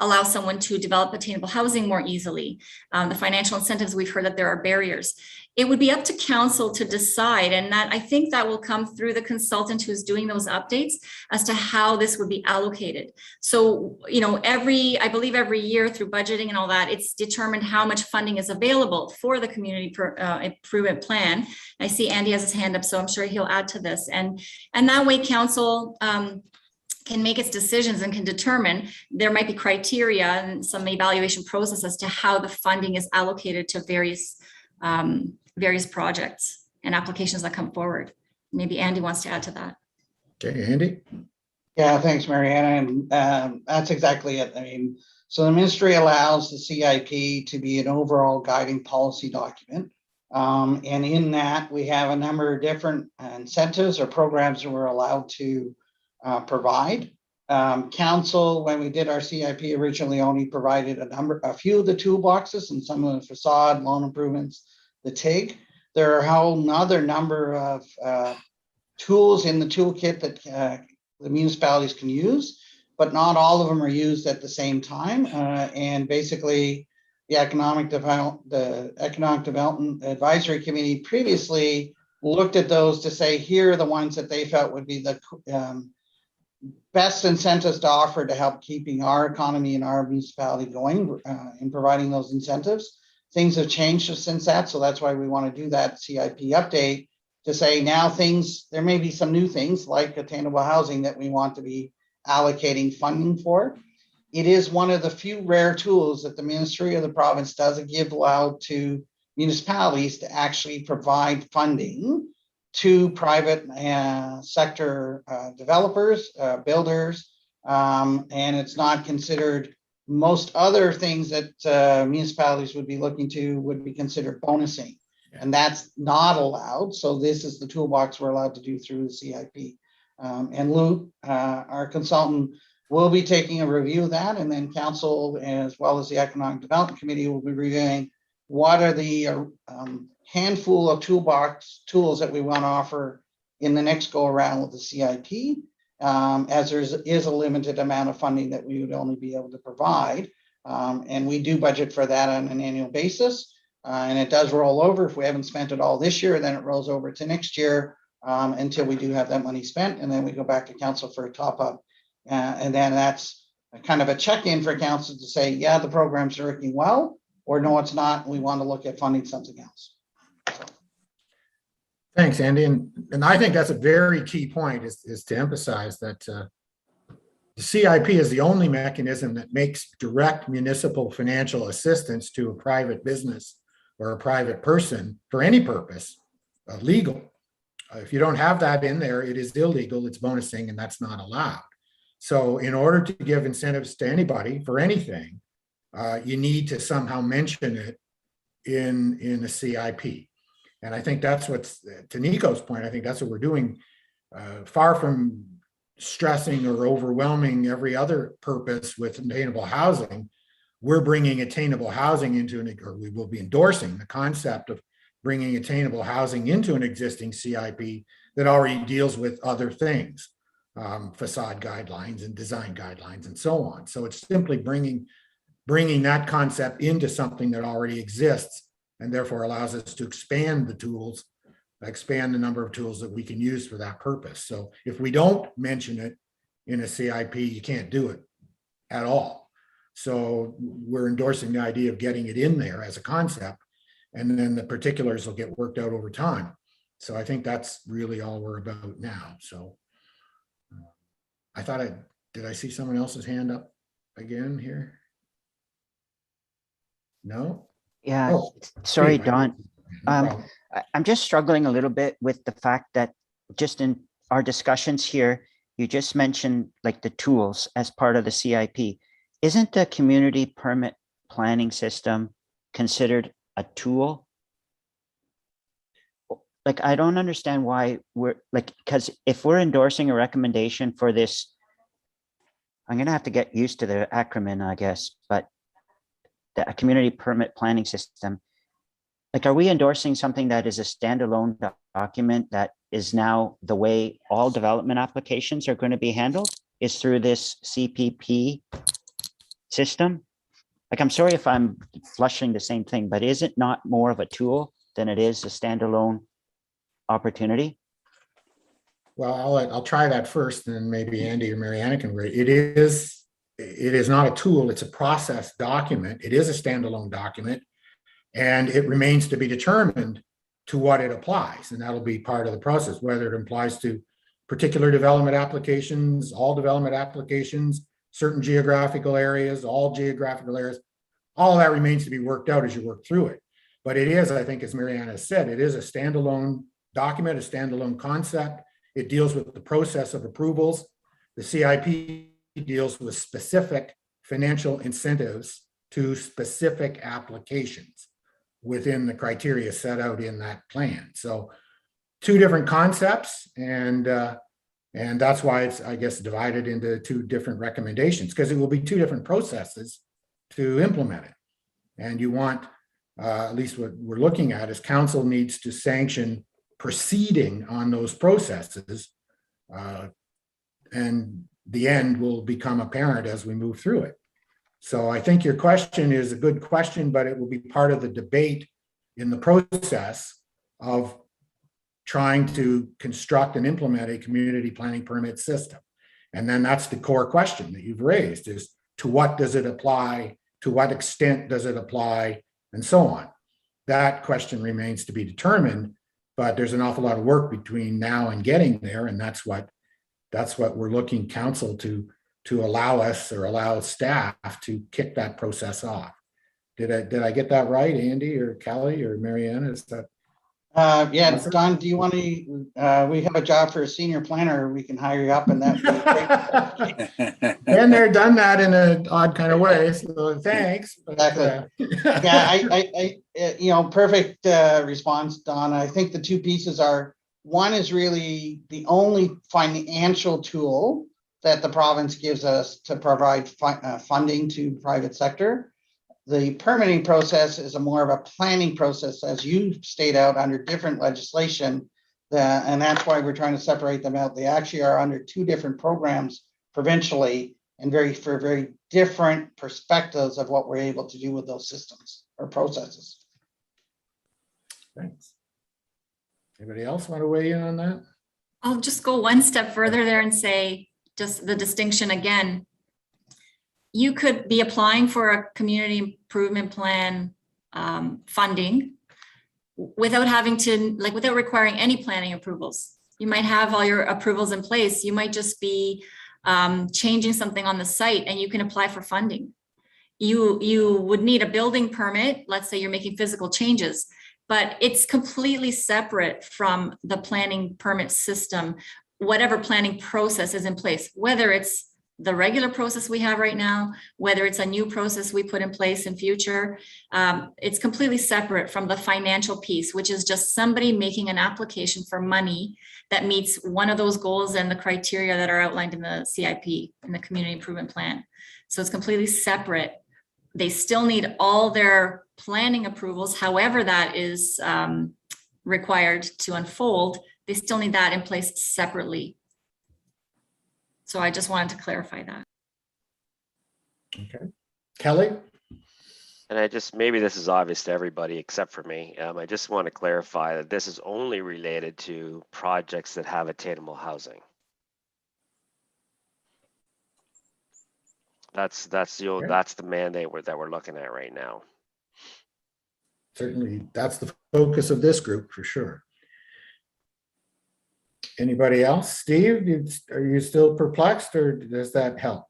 allow someone to develop attainable housing more easily. The financial incentives, we've heard that there are barriers. It would be up to council to decide, and that I think that will come through the consultant who's doing those updates as to how this would be allocated. So, you know, I believe every year through budgeting and all that, it's determined how much funding is available for the community improvement plan. I see Andy has his hand up, so I'm sure he'll add to this. And that way council can make its decisions and can determine there might be criteria and some evaluation process as to how the funding is allocated to various projects and applications that come forward. Maybe Andy wants to add to that. Okay, Andy? Yeah, thanks, Mariana. And that's exactly it. I mean, so the ministry allows the CIP to be an overall guiding policy document. And in that, we have a number of different incentives or programs that we're allowed to provide. Council, when we did our CIP, originally only provided a few of the toolboxes and some of the facade, loan improvements, the TIG. There are a whole other number of tools in the toolkit that the municipalities can use, but not all of them are used at the same time. And basically, the Economic Development Advisory Committee previously looked at those to say, here are the ones that they felt would be the best incentives to offer to help keeping our economy and our municipality going in providing those incentives. Things have changed since that, so that's why we want to do that CIP update to say now there may be some new things like attainable housing that we want to be allocating funding for. It is one of the few rare tools that the ministry or the province doesn't give allowed to municipalities to actually provide funding to private sector developers, builders, and it's not considered. Most other things that municipalities would be looking to would be considered bonusing, and that's not allowed. So this is the toolbox we're allowed to do through the CIP. And Luke, our consultant, will be taking a review of that, and then council, as well as the Economic Development Committee, will be reviewing what are the handful of toolbox tools that we want to offer in the next go around with the CIP, as there is a limited amount of funding that we would only be able to provide. And we do budget for that on an annual basis. And it does roll over. If we haven't spent it all this year, then it rolls over to next year until we do have that money spent. And then we go back to council for a top up. And then that's kind of a check-in for council to say, yeah, the programs are working well, or no, it's not. We want to look at funding something else. So. Thanks, Andy. And I think that's a very key point is to emphasize that the CIP is the only mechanism that makes direct municipal financial assistance to a private business or a private person for any purpose legal. If you don't have that in there, it is illegal, it's bonusing, and that's not allowed. So in order to give incentives to anybody for anything, you need to somehow mention it in a CIP. And I think that's what's, to Nico's point, I think that's what we're doing, far from stressing or overwhelming every other purpose with attainable housing. We're bringing attainable housing into or we will be endorsing the concept of bringing attainable housing into an existing CIP that already deals with other things, facade guidelines and design guidelines and so on. So it's simply bringing that concept into something that already exists, and therefore allows us to expand the tools expand the number of tools that we can use for that purpose. So if we don't mention it in a CIP, you can't do it at all. So we're endorsing the idea of getting it in there as a concept, and then the particulars will get worked out over time. So I think that's really all we're about now. So I thought did I see someone else's hand up again here? No? Yeah, Oh, sorry, Steve, Don. no problem. I'm just struggling a little bit with the fact that just in our discussions here, you just mentioned like the tools as part of the CIP. Isn't the community permit planning system considered a tool? Like, I don't understand why we're like, because if we're endorsing a recommendation for this, I'm gonna have to get used to the acronym, I guess, but the community permit planning system. Like, are we endorsing something that is a standalone document that is now the way all development applications are going to be handled is through this CPP system? Like, I'm sorry if I'm flushing the same thing, but is it not more of a tool than it is a standalone opportunity? Well, I'll try that first, and then maybe Andy or Mariana can read. It is not a tool, it's a process document. It is a standalone document, and it remains to be determined to what it applies. And that'll be part of the process, whether it applies to particular development applications, all development applications, certain geographical areas, all geographical areas. All of that remains to be worked out as you work through it. But it is, I think, as Mariana said, it is a standalone document, a standalone concept. It deals with the process of approvals. The CIP deals with specific financial incentives to specific applications within the criteria set out in that plan. So two different concepts, and that's why it's, I guess, divided into two different recommendations, because it will be two different processes to implement it. And you want, at least what we're looking at is council needs to sanction proceeding on those processes, and the end will become apparent as we move through it. So I think your question is a good question, but it will be part of the debate in the process of trying to construct and implement a community planning permit system. And then that's the core question that you've raised, is to what does it apply? To what extent does it apply? And so on. That question remains to be determined, but there's an awful lot of work between now and getting there. And that's what we're looking council to allow us or allow staff to kick that process off. Did I get that right, Andy or Kelly or Mariana? Is that? Yeah, Don, do you want to, we have a job for a senior planner, we can hire you up and that. Been there, done that in an odd kind of way, so thanks. Exactly. Yeah, perfect response, Don. I think the two pieces are, one is really the only financial tool that the province gives us to provide funding to private sector. The permitting process is a more of a planning process, as you state out, under different legislation, and that's why we're trying to separate them out. They actually are under two different programs provincially, and for very different perspectives of what we're able to do with those systems or processes. Thanks. Anybody else want to weigh in on that? I'll just go one step further there and say, just the distinction again. You could be applying for a community improvement plan funding without having to, without requiring any planning approvals. You might have all your approvals in place. You might just be changing something on the site and you can apply for funding. You would need a building permit. Let's say you're making physical changes, but it's completely separate from the planning permit system, whatever planning process is in place, whether it's the regular process we have right now, whether it's a new process we put in place in future. It's completely separate from the financial piece, which is just somebody making an application for money that meets one of those goals and the criteria that are outlined in the CIP, in the community improvement plan. So it's completely separate. They still need all their planning approvals, however that is required to unfold. They still need that in place separately. So I just wanted to clarify that. Okay. Kelly? And I just, maybe this is obvious to everybody except for me. I just want to clarify that this is only related to projects that have attainable housing. That's Okay. that's the mandate that we're looking at right now. Certainly, that's the focus of this group for sure. Anybody else? Steve, are you still perplexed, or does that help?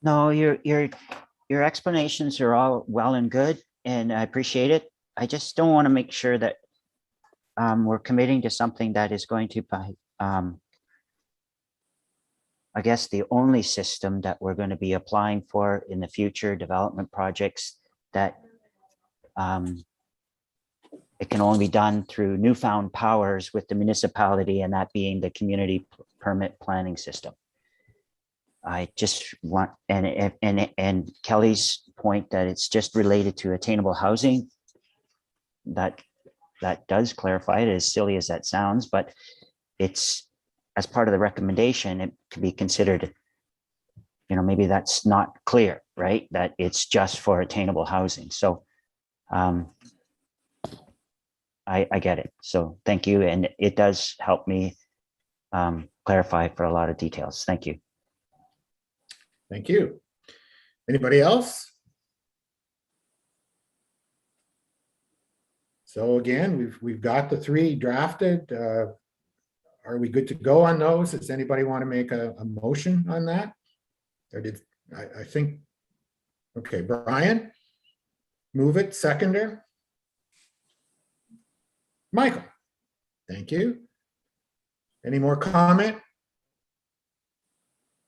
No, your explanations are all well and good, and I appreciate it. I just don't want to make sure that we're committing to something that is going to be, I guess, the only system that we're going to be applying for in the future development projects, that it can only be done through newfound powers with the municipality, and that being the community permit planning system. I just want, and Kelly's point that it's just related to attainable housing, that does clarify it, as silly as that sounds, but it's, as part of the recommendation, it could be considered, maybe that's not clear, right? That it's just for attainable housing. So I get it. So thank you. And it does help me clarify for a lot of details. Thank you. Thank you. Anybody else? So again, we've got the three drafted. Are we good to go on those? Does anybody want to make a motion on that? Or did I think, okay, Brian, move it, seconder. Michael, thank you. Any more comment?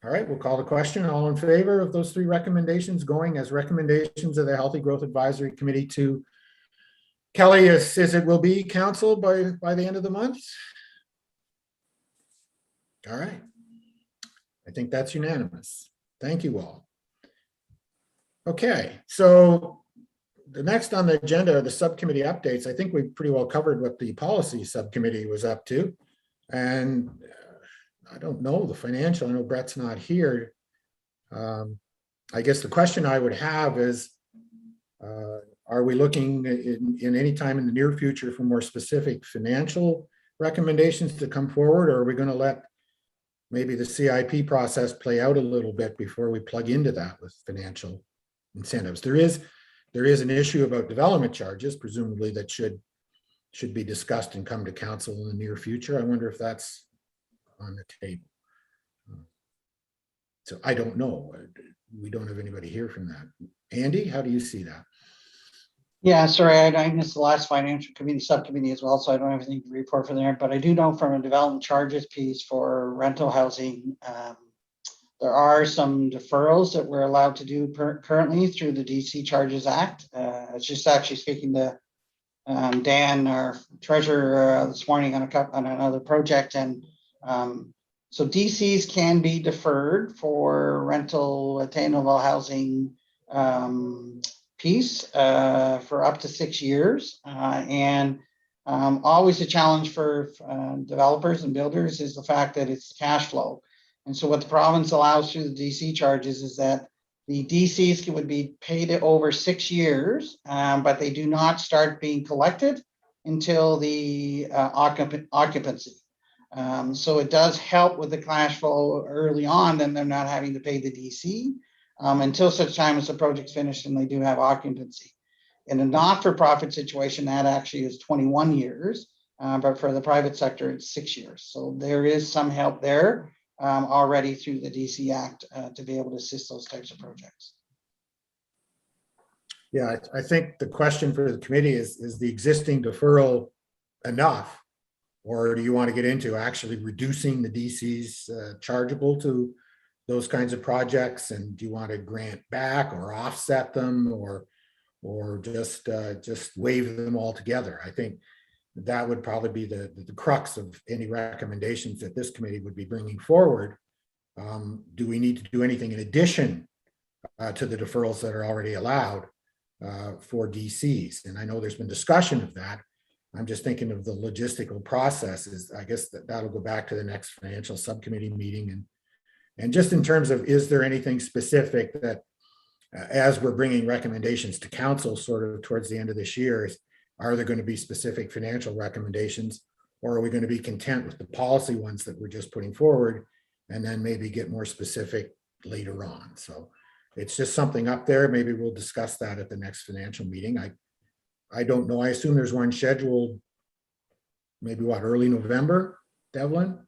All right, we'll call the question. All in favor of those three recommendations going as recommendations of the Healthy Growth Advisory Committee to Kelly, as it will be council by the end of the month? All right. I think that's unanimous. Thank you all. Okay, so the next on the agenda are the subcommittee updates. I think we've pretty well covered what the policy subcommittee was up to. And I don't know the financial, I know Brett's not here. I guess the question I would have is, are we looking in any time in the near future for more specific financial recommendations to come forward, or are we going to let maybe the CIP process play out a little bit before we plug into that with financial incentives? There is an issue about development charges, presumably, that should be discussed and come to council in the near future. I wonder if that's on the table. So I don't know. We don't have anybody here from that. Andy, how do you see that? Yeah, sorry, I missed the last financial committee subcommittee as well, so I don't have anything to report from there, but I do know from a development charges piece for rental housing, there are some deferrals that we're allowed to do currently through the DC Charges Act. I was just actually speaking to Dan, our treasurer, this morning on another project, and so DCs can be deferred for rental attainable housing piece for up to 6 years, and always a challenge for developers and builders is the fact that it's cash flow. And so what the province allows through the DC charges is that the DCs would be paid over 6 years, but they do not start being collected until the occupancy. So it does help with the cash flow early on, then they're not having to pay the DC until such time as the project's finished and they do have occupancy. In a not-for-profit situation, that actually is 21 years, but for the private sector, it's 6 years. So there is some help there already through the DC Act to be able to assist those types of projects. Yeah, I think the question for the committee is the existing deferral enough? Or do you want to get into actually reducing the DCs chargeable to those kinds of projects? And do you want to grant back or offset them, or just waive them altogether? I think that would probably be the crux of any recommendations that this committee would be bringing forward. Do we need to do anything in addition to the deferrals that are already allowed for DCs? And I know there's been discussion of that. I'm just thinking of the logistical processes. I guess that'll go back to the next financial subcommittee meeting. And just in terms of, is there anything specific that as we're bringing recommendations to council sort of towards the end of this year, are there going to be specific financial recommendations, or are we going to be content with the policy ones that we're just putting forward and then maybe get more specific later on? So it's just something up there. Maybe we'll discuss that at the next financial meeting. I don't know. I assume there's one scheduled maybe early November, Devlin?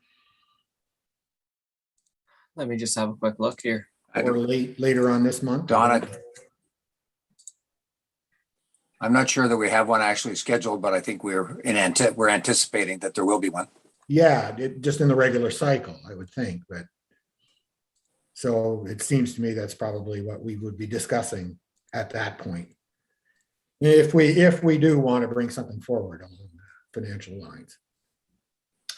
Let me just have a quick look here. Or later on this month? Donna, I'm not sure that we have one actually scheduled, but I think we're anticipating that there will be one. Yeah, just in the regular cycle, I would think, but so it seems to me that's probably what we would be discussing at that point. If we do want to bring something forward along the financial lines.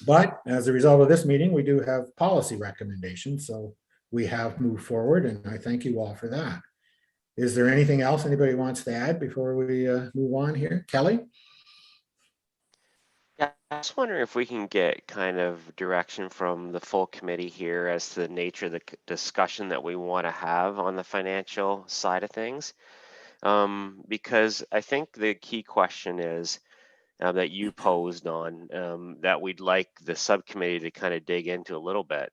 But as a result of this meeting, we do have policy recommendations, so we have moved forward, and I thank you all for that. Is there anything else anybody wants to add before we move on here? Kelly? Yeah, I was wondering if we can get kind of direction from the full committee here as to the nature of the discussion that we want to have on the financial side of things. Because I think the key question is that you posed on that we'd like the subcommittee to kind of dig into a little bit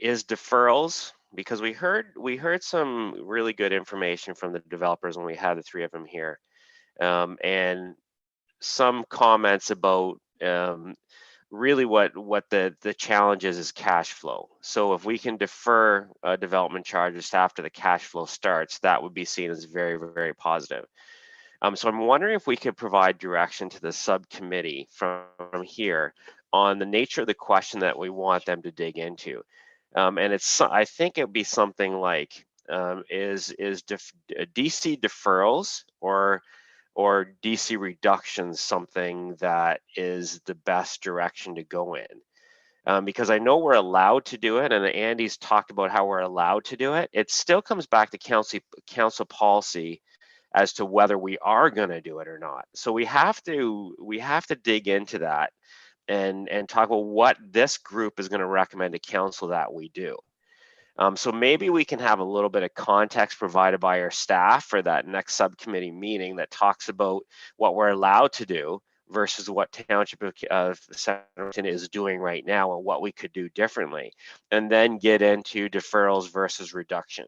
is deferrals, because we heard some really good information from the developers when we had the three of them here, and some comments about really what the challenge is cash flow. So if we can defer development charges after the cash flow starts, that would be seen as very, very positive. So I'm wondering if we could provide direction to the subcommittee from here on the nature of the question that we want them to dig into. And I think it would be something like, is DC deferrals or DC reductions something that is the best direction to go in? Because I know we're allowed to do it, and Andy's talked about how we're allowed to do it. It still comes back to council policy as to whether we are going to do it or not. So we have to dig into that and talk about what this group is going to recommend to council that we do. So maybe we can have a little bit of context provided by our staff for that next subcommittee meeting that talks about what we're allowed to do versus what Township of Centerton is doing right now and what we could do differently, and then get into deferrals versus reduction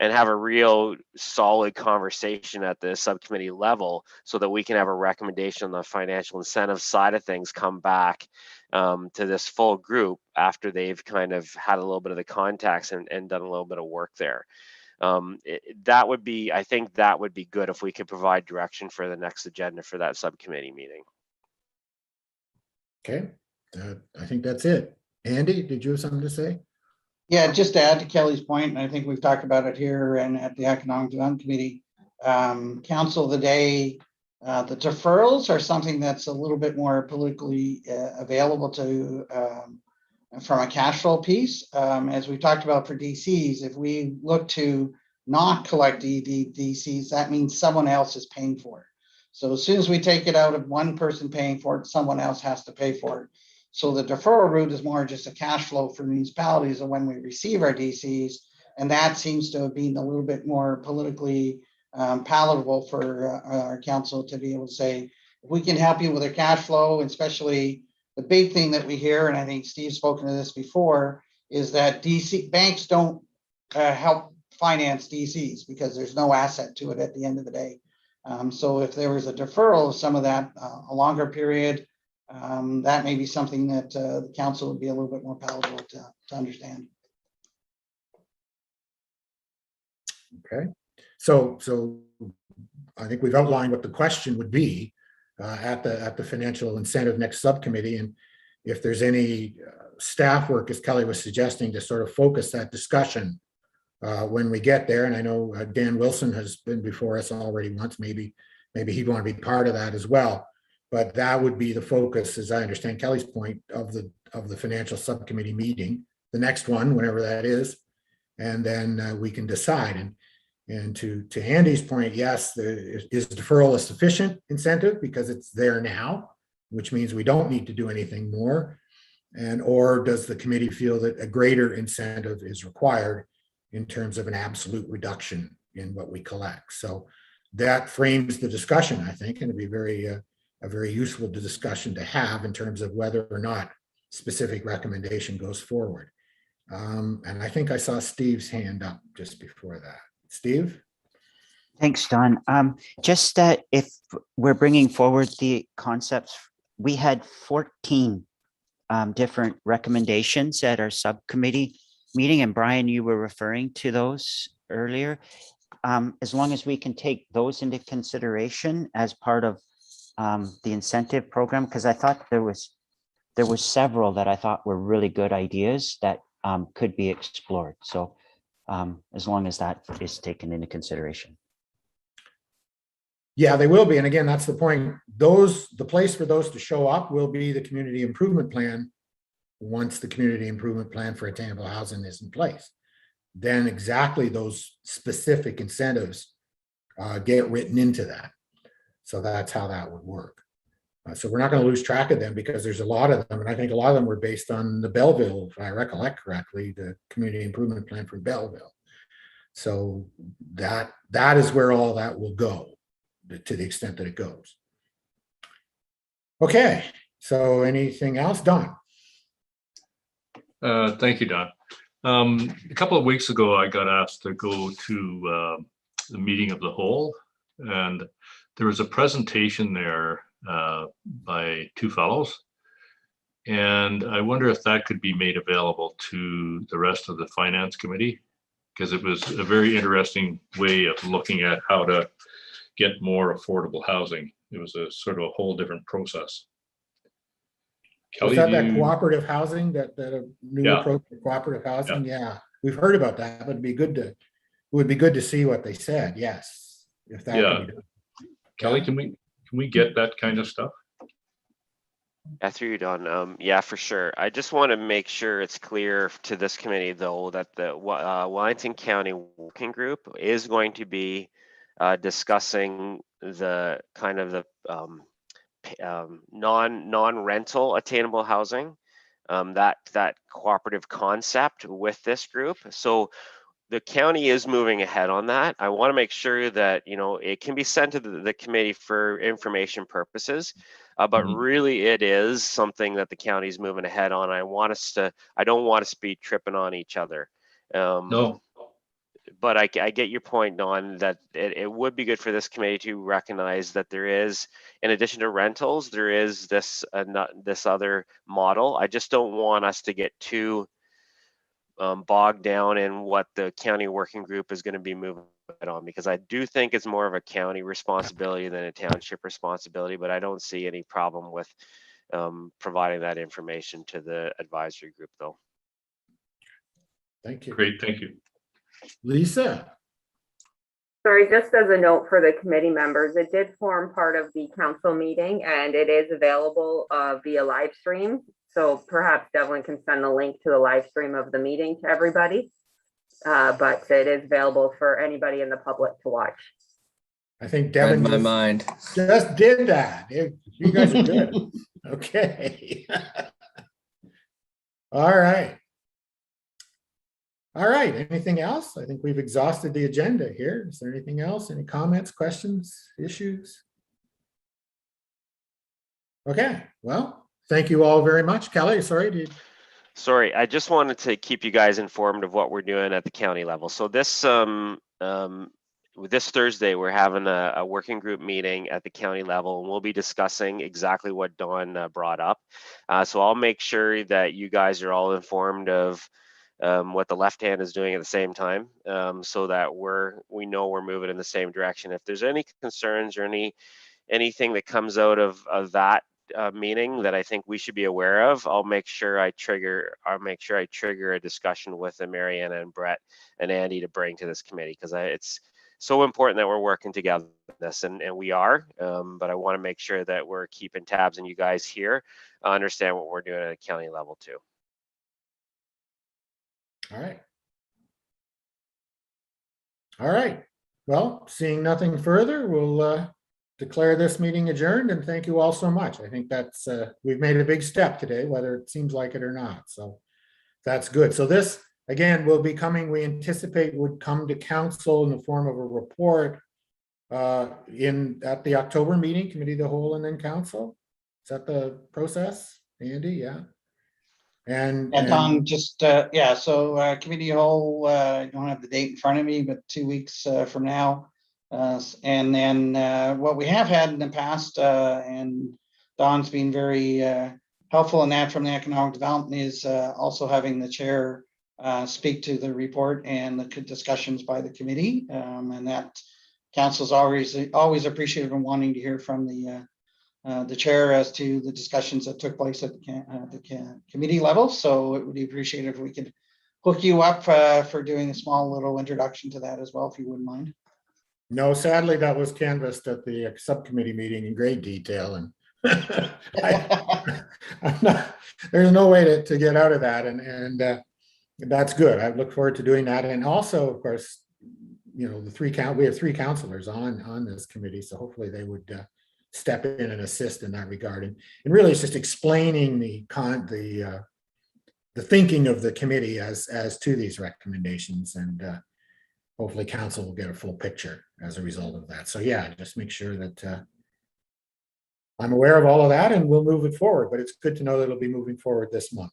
and have a real solid conversation at the subcommittee level so that we can have a recommendation on the financial incentive side of things come back to this full group after they've kind of had a little bit of the contacts and done a little bit of work there. I think that would be good if we could provide direction for the next agenda for that subcommittee meeting. Okay, I think that's it. Andy, did you have something to say? Yeah, just to add to Kelly's point, and I think we've talked about it here and at the Economic Development Committee, Council of the Day, the deferrals are something that's a little bit more politically available to from a cash flow piece. As we talked about for DCs, if we look to not collect DCs, that means someone else is paying for it. So as soon as we take it out of one person paying for it, someone else has to pay for it. So the deferral route is more just a cash flow for municipalities and when we receive our DCs, and that seems to have been a little bit more politically palatable for our council to be able to say, if we can help you with a cash flow, especially the big thing that we hear, and I think Steve's spoken to this before, is that DC banks don't help finance DCs because there's no asset to it at the end of the day. So if there was a deferral of some of that, a longer period, that may be something that the council would be a little bit more palatable to understand. Okay, so I think we've outlined what the question would be at the financial incentive next subcommittee, and if there's any staff work, as Kelly was suggesting, to sort of focus that discussion when we get there. And I know Dan Wilson has been before us already once. Maybe he'd want to be part of that as well. But that would be the focus, as I understand Kelly's point, of the financial subcommittee meeting, the next one, whenever that is, and then we can decide. And to Andy's point, yes, is deferral a sufficient incentive because it's there now, which means we don't need to do anything more, or does the committee feel that a greater incentive is required? in terms of an absolute reduction in what we collect. So that frames the discussion, I think, and it'd be a very useful discussion to have in terms of whether or not specific recommendation goes forward. And I think I saw Steve's hand up just before that. Steve? Thanks, Don. Just that if we're bringing forward the concepts, we had 14 different recommendations at our subcommittee meeting, and Brian, you were referring to those earlier. As long as we can take those into consideration as part of the incentive program, because I thought there was several that I thought were really good ideas that could be explored. So as long as that is taken into consideration. Yeah, they will be. And again, that's the point. The place for those to show up will be the community improvement plan. Once the community improvement plan for attainable housing is in place, then exactly those specific incentives get written into that. So that's how that would work. So we're not going to lose track of them because there's a lot of them. And I think a lot of them were based on the Belleville, if I recollect correctly, the community improvement plan for Belleville. So that is where all that will go, to the extent that it goes. Okay, so anything else? Don? Thank you, Don. A couple of weeks ago, I got asked to go to the meeting of the whole, and there was a presentation there by two fellows. And I wonder if that could be made available to the rest of the finance committee, because it was a very interesting way of looking at how to get more affordable housing. It was a sort of a whole different process. Was Kelly, that cooperative housing, that a new approach to cooperative housing? Yeah, we've heard about that, but it would be good to see what they said. Yes, if that could be done. Kelly, can we get that kind of stuff? Yeah, through you, Don. Yeah, for sure. I just want to make sure it's clear to this committee, though, that the Wellington County Working Group is going to be discussing the kind of the non-rental attainable housing, that cooperative concept with this group. So the county is moving ahead on that. I want to make sure that, you know, it can be sent to the committee for information purposes, but really it is something that the county is moving ahead on. I don't want us to be tripping on each other. No. But I get your point, Don, that it would be good for this committee to recognize that there is, in addition to rentals, there is this other model. I just don't want us to get too bogged down in what the county working group is going to be moving on, because I do think it's more of a county responsibility than a township responsibility, but I don't see any problem with providing that information to the advisory group, though. Thank you. Great, thank you. Lisa? Sorry, just as a note for the committee members, it did form part of the council meeting and it is available via live stream. So perhaps Devlin can send a link to the live stream of the meeting to everybody. But it is available for anybody in the public to watch. I think Devin Read my mind. just did that. You guys are good. Okay. All right. All right, anything else? I think we've exhausted the agenda here. Is there anything else? Any comments, questions, issues? Okay, well, thank you all very much. Kelly, sorry, Sorry, I just wanted to keep you guys informed of what we're doing at the county level. So this Thursday, we're having a working group meeting at the county level, and we'll be discussing exactly what Dawn brought up. So I'll make sure that you guys are all informed of what the left hand is doing at the same time, so that we know we're moving in the same direction. If there's any concerns or anything that comes out of that meening that I think we should be aware of, I'll make sure I trigger a discussion with Mariana and Brett and Andy to bring to this committee, because it's so important that we're working together on this, and we are, but I want to make sure that we're keeping tabs on you guys here, understand what we're doing at a county level too. all right. All right. Well, seeing nothing further, we'll declare this meeting adjourned, and thank you all so much. I think we've made a big step today, whether it seems like it or not. So that's good. So this again, will be coming, we anticipate would come to council in the form of a report at the October meeting, committee of the whole and then council. Is that the process, Andy? Yeah. And Don, just, yeah, so committee whole, I don't have the date in front of me, but 2 weeks from now. And then what we have had in the past, and Don's been very helpful in that from the economic development, is also having the chair speak to the report and the discussions by the committee. And that council's always appreciative and wanting to hear from the chair as to the discussions that took place at the committee level. So it would be appreciated if we could hook you up for doing a small little introduction to that as well, if you wouldn't mind. no, sadly, that was canvassed at the subcommittee meeting in great detail, and there's no way to get out of that, and that's good. I look forward to doing that. And also, of course, you know, we have three counselors on this committee, so hopefully they would step in and assist in that regard. And really, it's just explaining the thinking of the committee as to these recommendations, and hopefully council will get a full picture as a result of that. So yeah, just make sure that I'm aware of all of that, and we'll move it forward. But it's good to know that it'll be moving forward this month.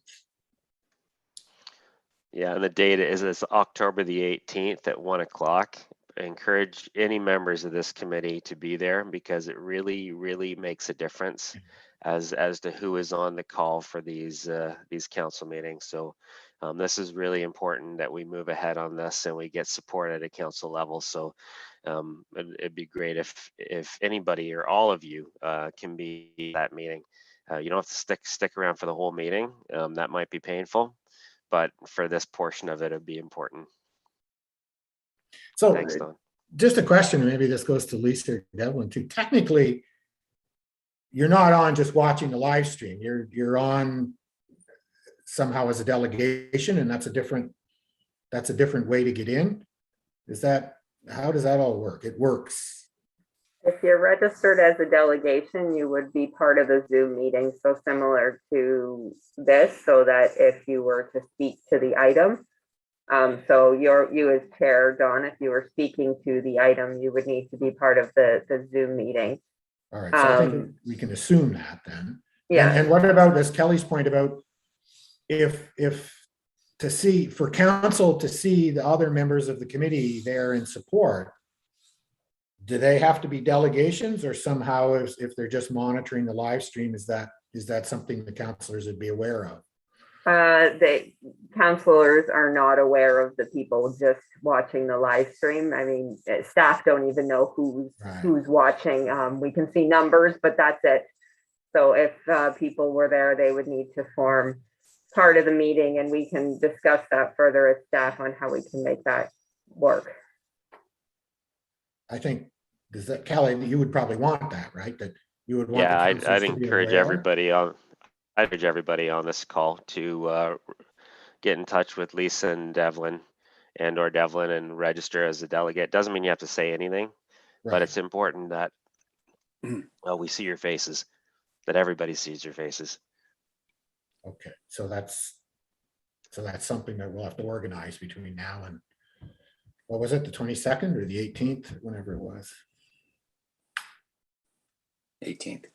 Yeah, and the date is October the 18th at 1 o'clock. I encourage any members of this committee to be there, because it really, really makes a difference as to who is on the call for these council meetings. So this is really important that we move ahead on this and we get support at a council level. So it'd be great if anybody or all of you can be at that meeting. You don't have to stick around for the whole meeting. That might be painful, but for this portion of it, it'd be important. So thanks, Don. Just a question, maybe this goes to Lisa or Devlin too. Technically, you're not on just watching the live stream. You're on somehow as a delegation, and that's a different way to get in. How does that all work? It works. If you're registered as a delegation, you would be part of the Zoom meeting, so similar to this, so that if you were to speak to the item, so you as chair, Don, if you were speaking to the item, you would need to be part of the Zoom meeting. All right, so I think we can assume that then. Yeah. And what about, as Kelly's point about, if for council to see the other members of the committee there in support, do they have to be delegations, or somehow if they're just monitoring the live stream, is that something the councilors would be aware of? The councilors are not aware of the people just watching the live stream. I mean, staff don't even know who's watching. We can see numbers, but that's it. So if people were there, they would need to form part of the meeting, and we can discuss that further as staff on how we can make that work. I think, Kelly, you would probably want that, right? That you would want. Yeah, I'd encourage everybody on. I'd urge everybody on this call to get in touch with Lisa and Devlin and register as a delegate. Doesn't mean you have to say anything, but it's important that we see your faces, that everybody sees your faces. Okay, so that's something that we'll have to organize between now and, what was it, the 22nd or the 18th, whenever it was? 18th.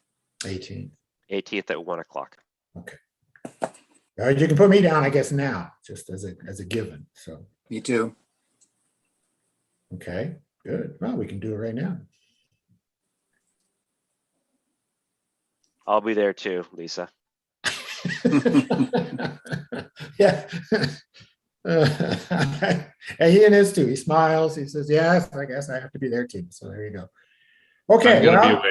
18th at 1 o'clock. Okay. You can put me down, I guess, now, just as a given. So Me too. Okay, good. Well, we can do it right now. I'll be there too, Lisa. Yeah. And he is too. He smiles. He says, "Yes, I guess I have to be there too." So there you go. Okay, well,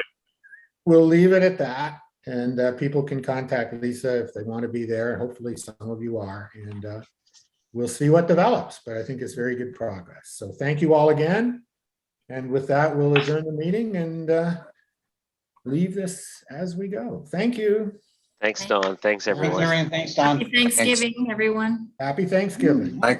we'll leave it at that. And people can contact Lisa if they want to be there. Hopefully some of you are, and we'll see what develops, but I think it's very good progress. So thank you all again. And with that, we'll adjourn the meeting and leave this as we go. Thank you. Thanks, Don. Thanks, everyone. Thanks, Don. Happy Thanksgiving, everyone. Happy Thanksgiving. Likewise.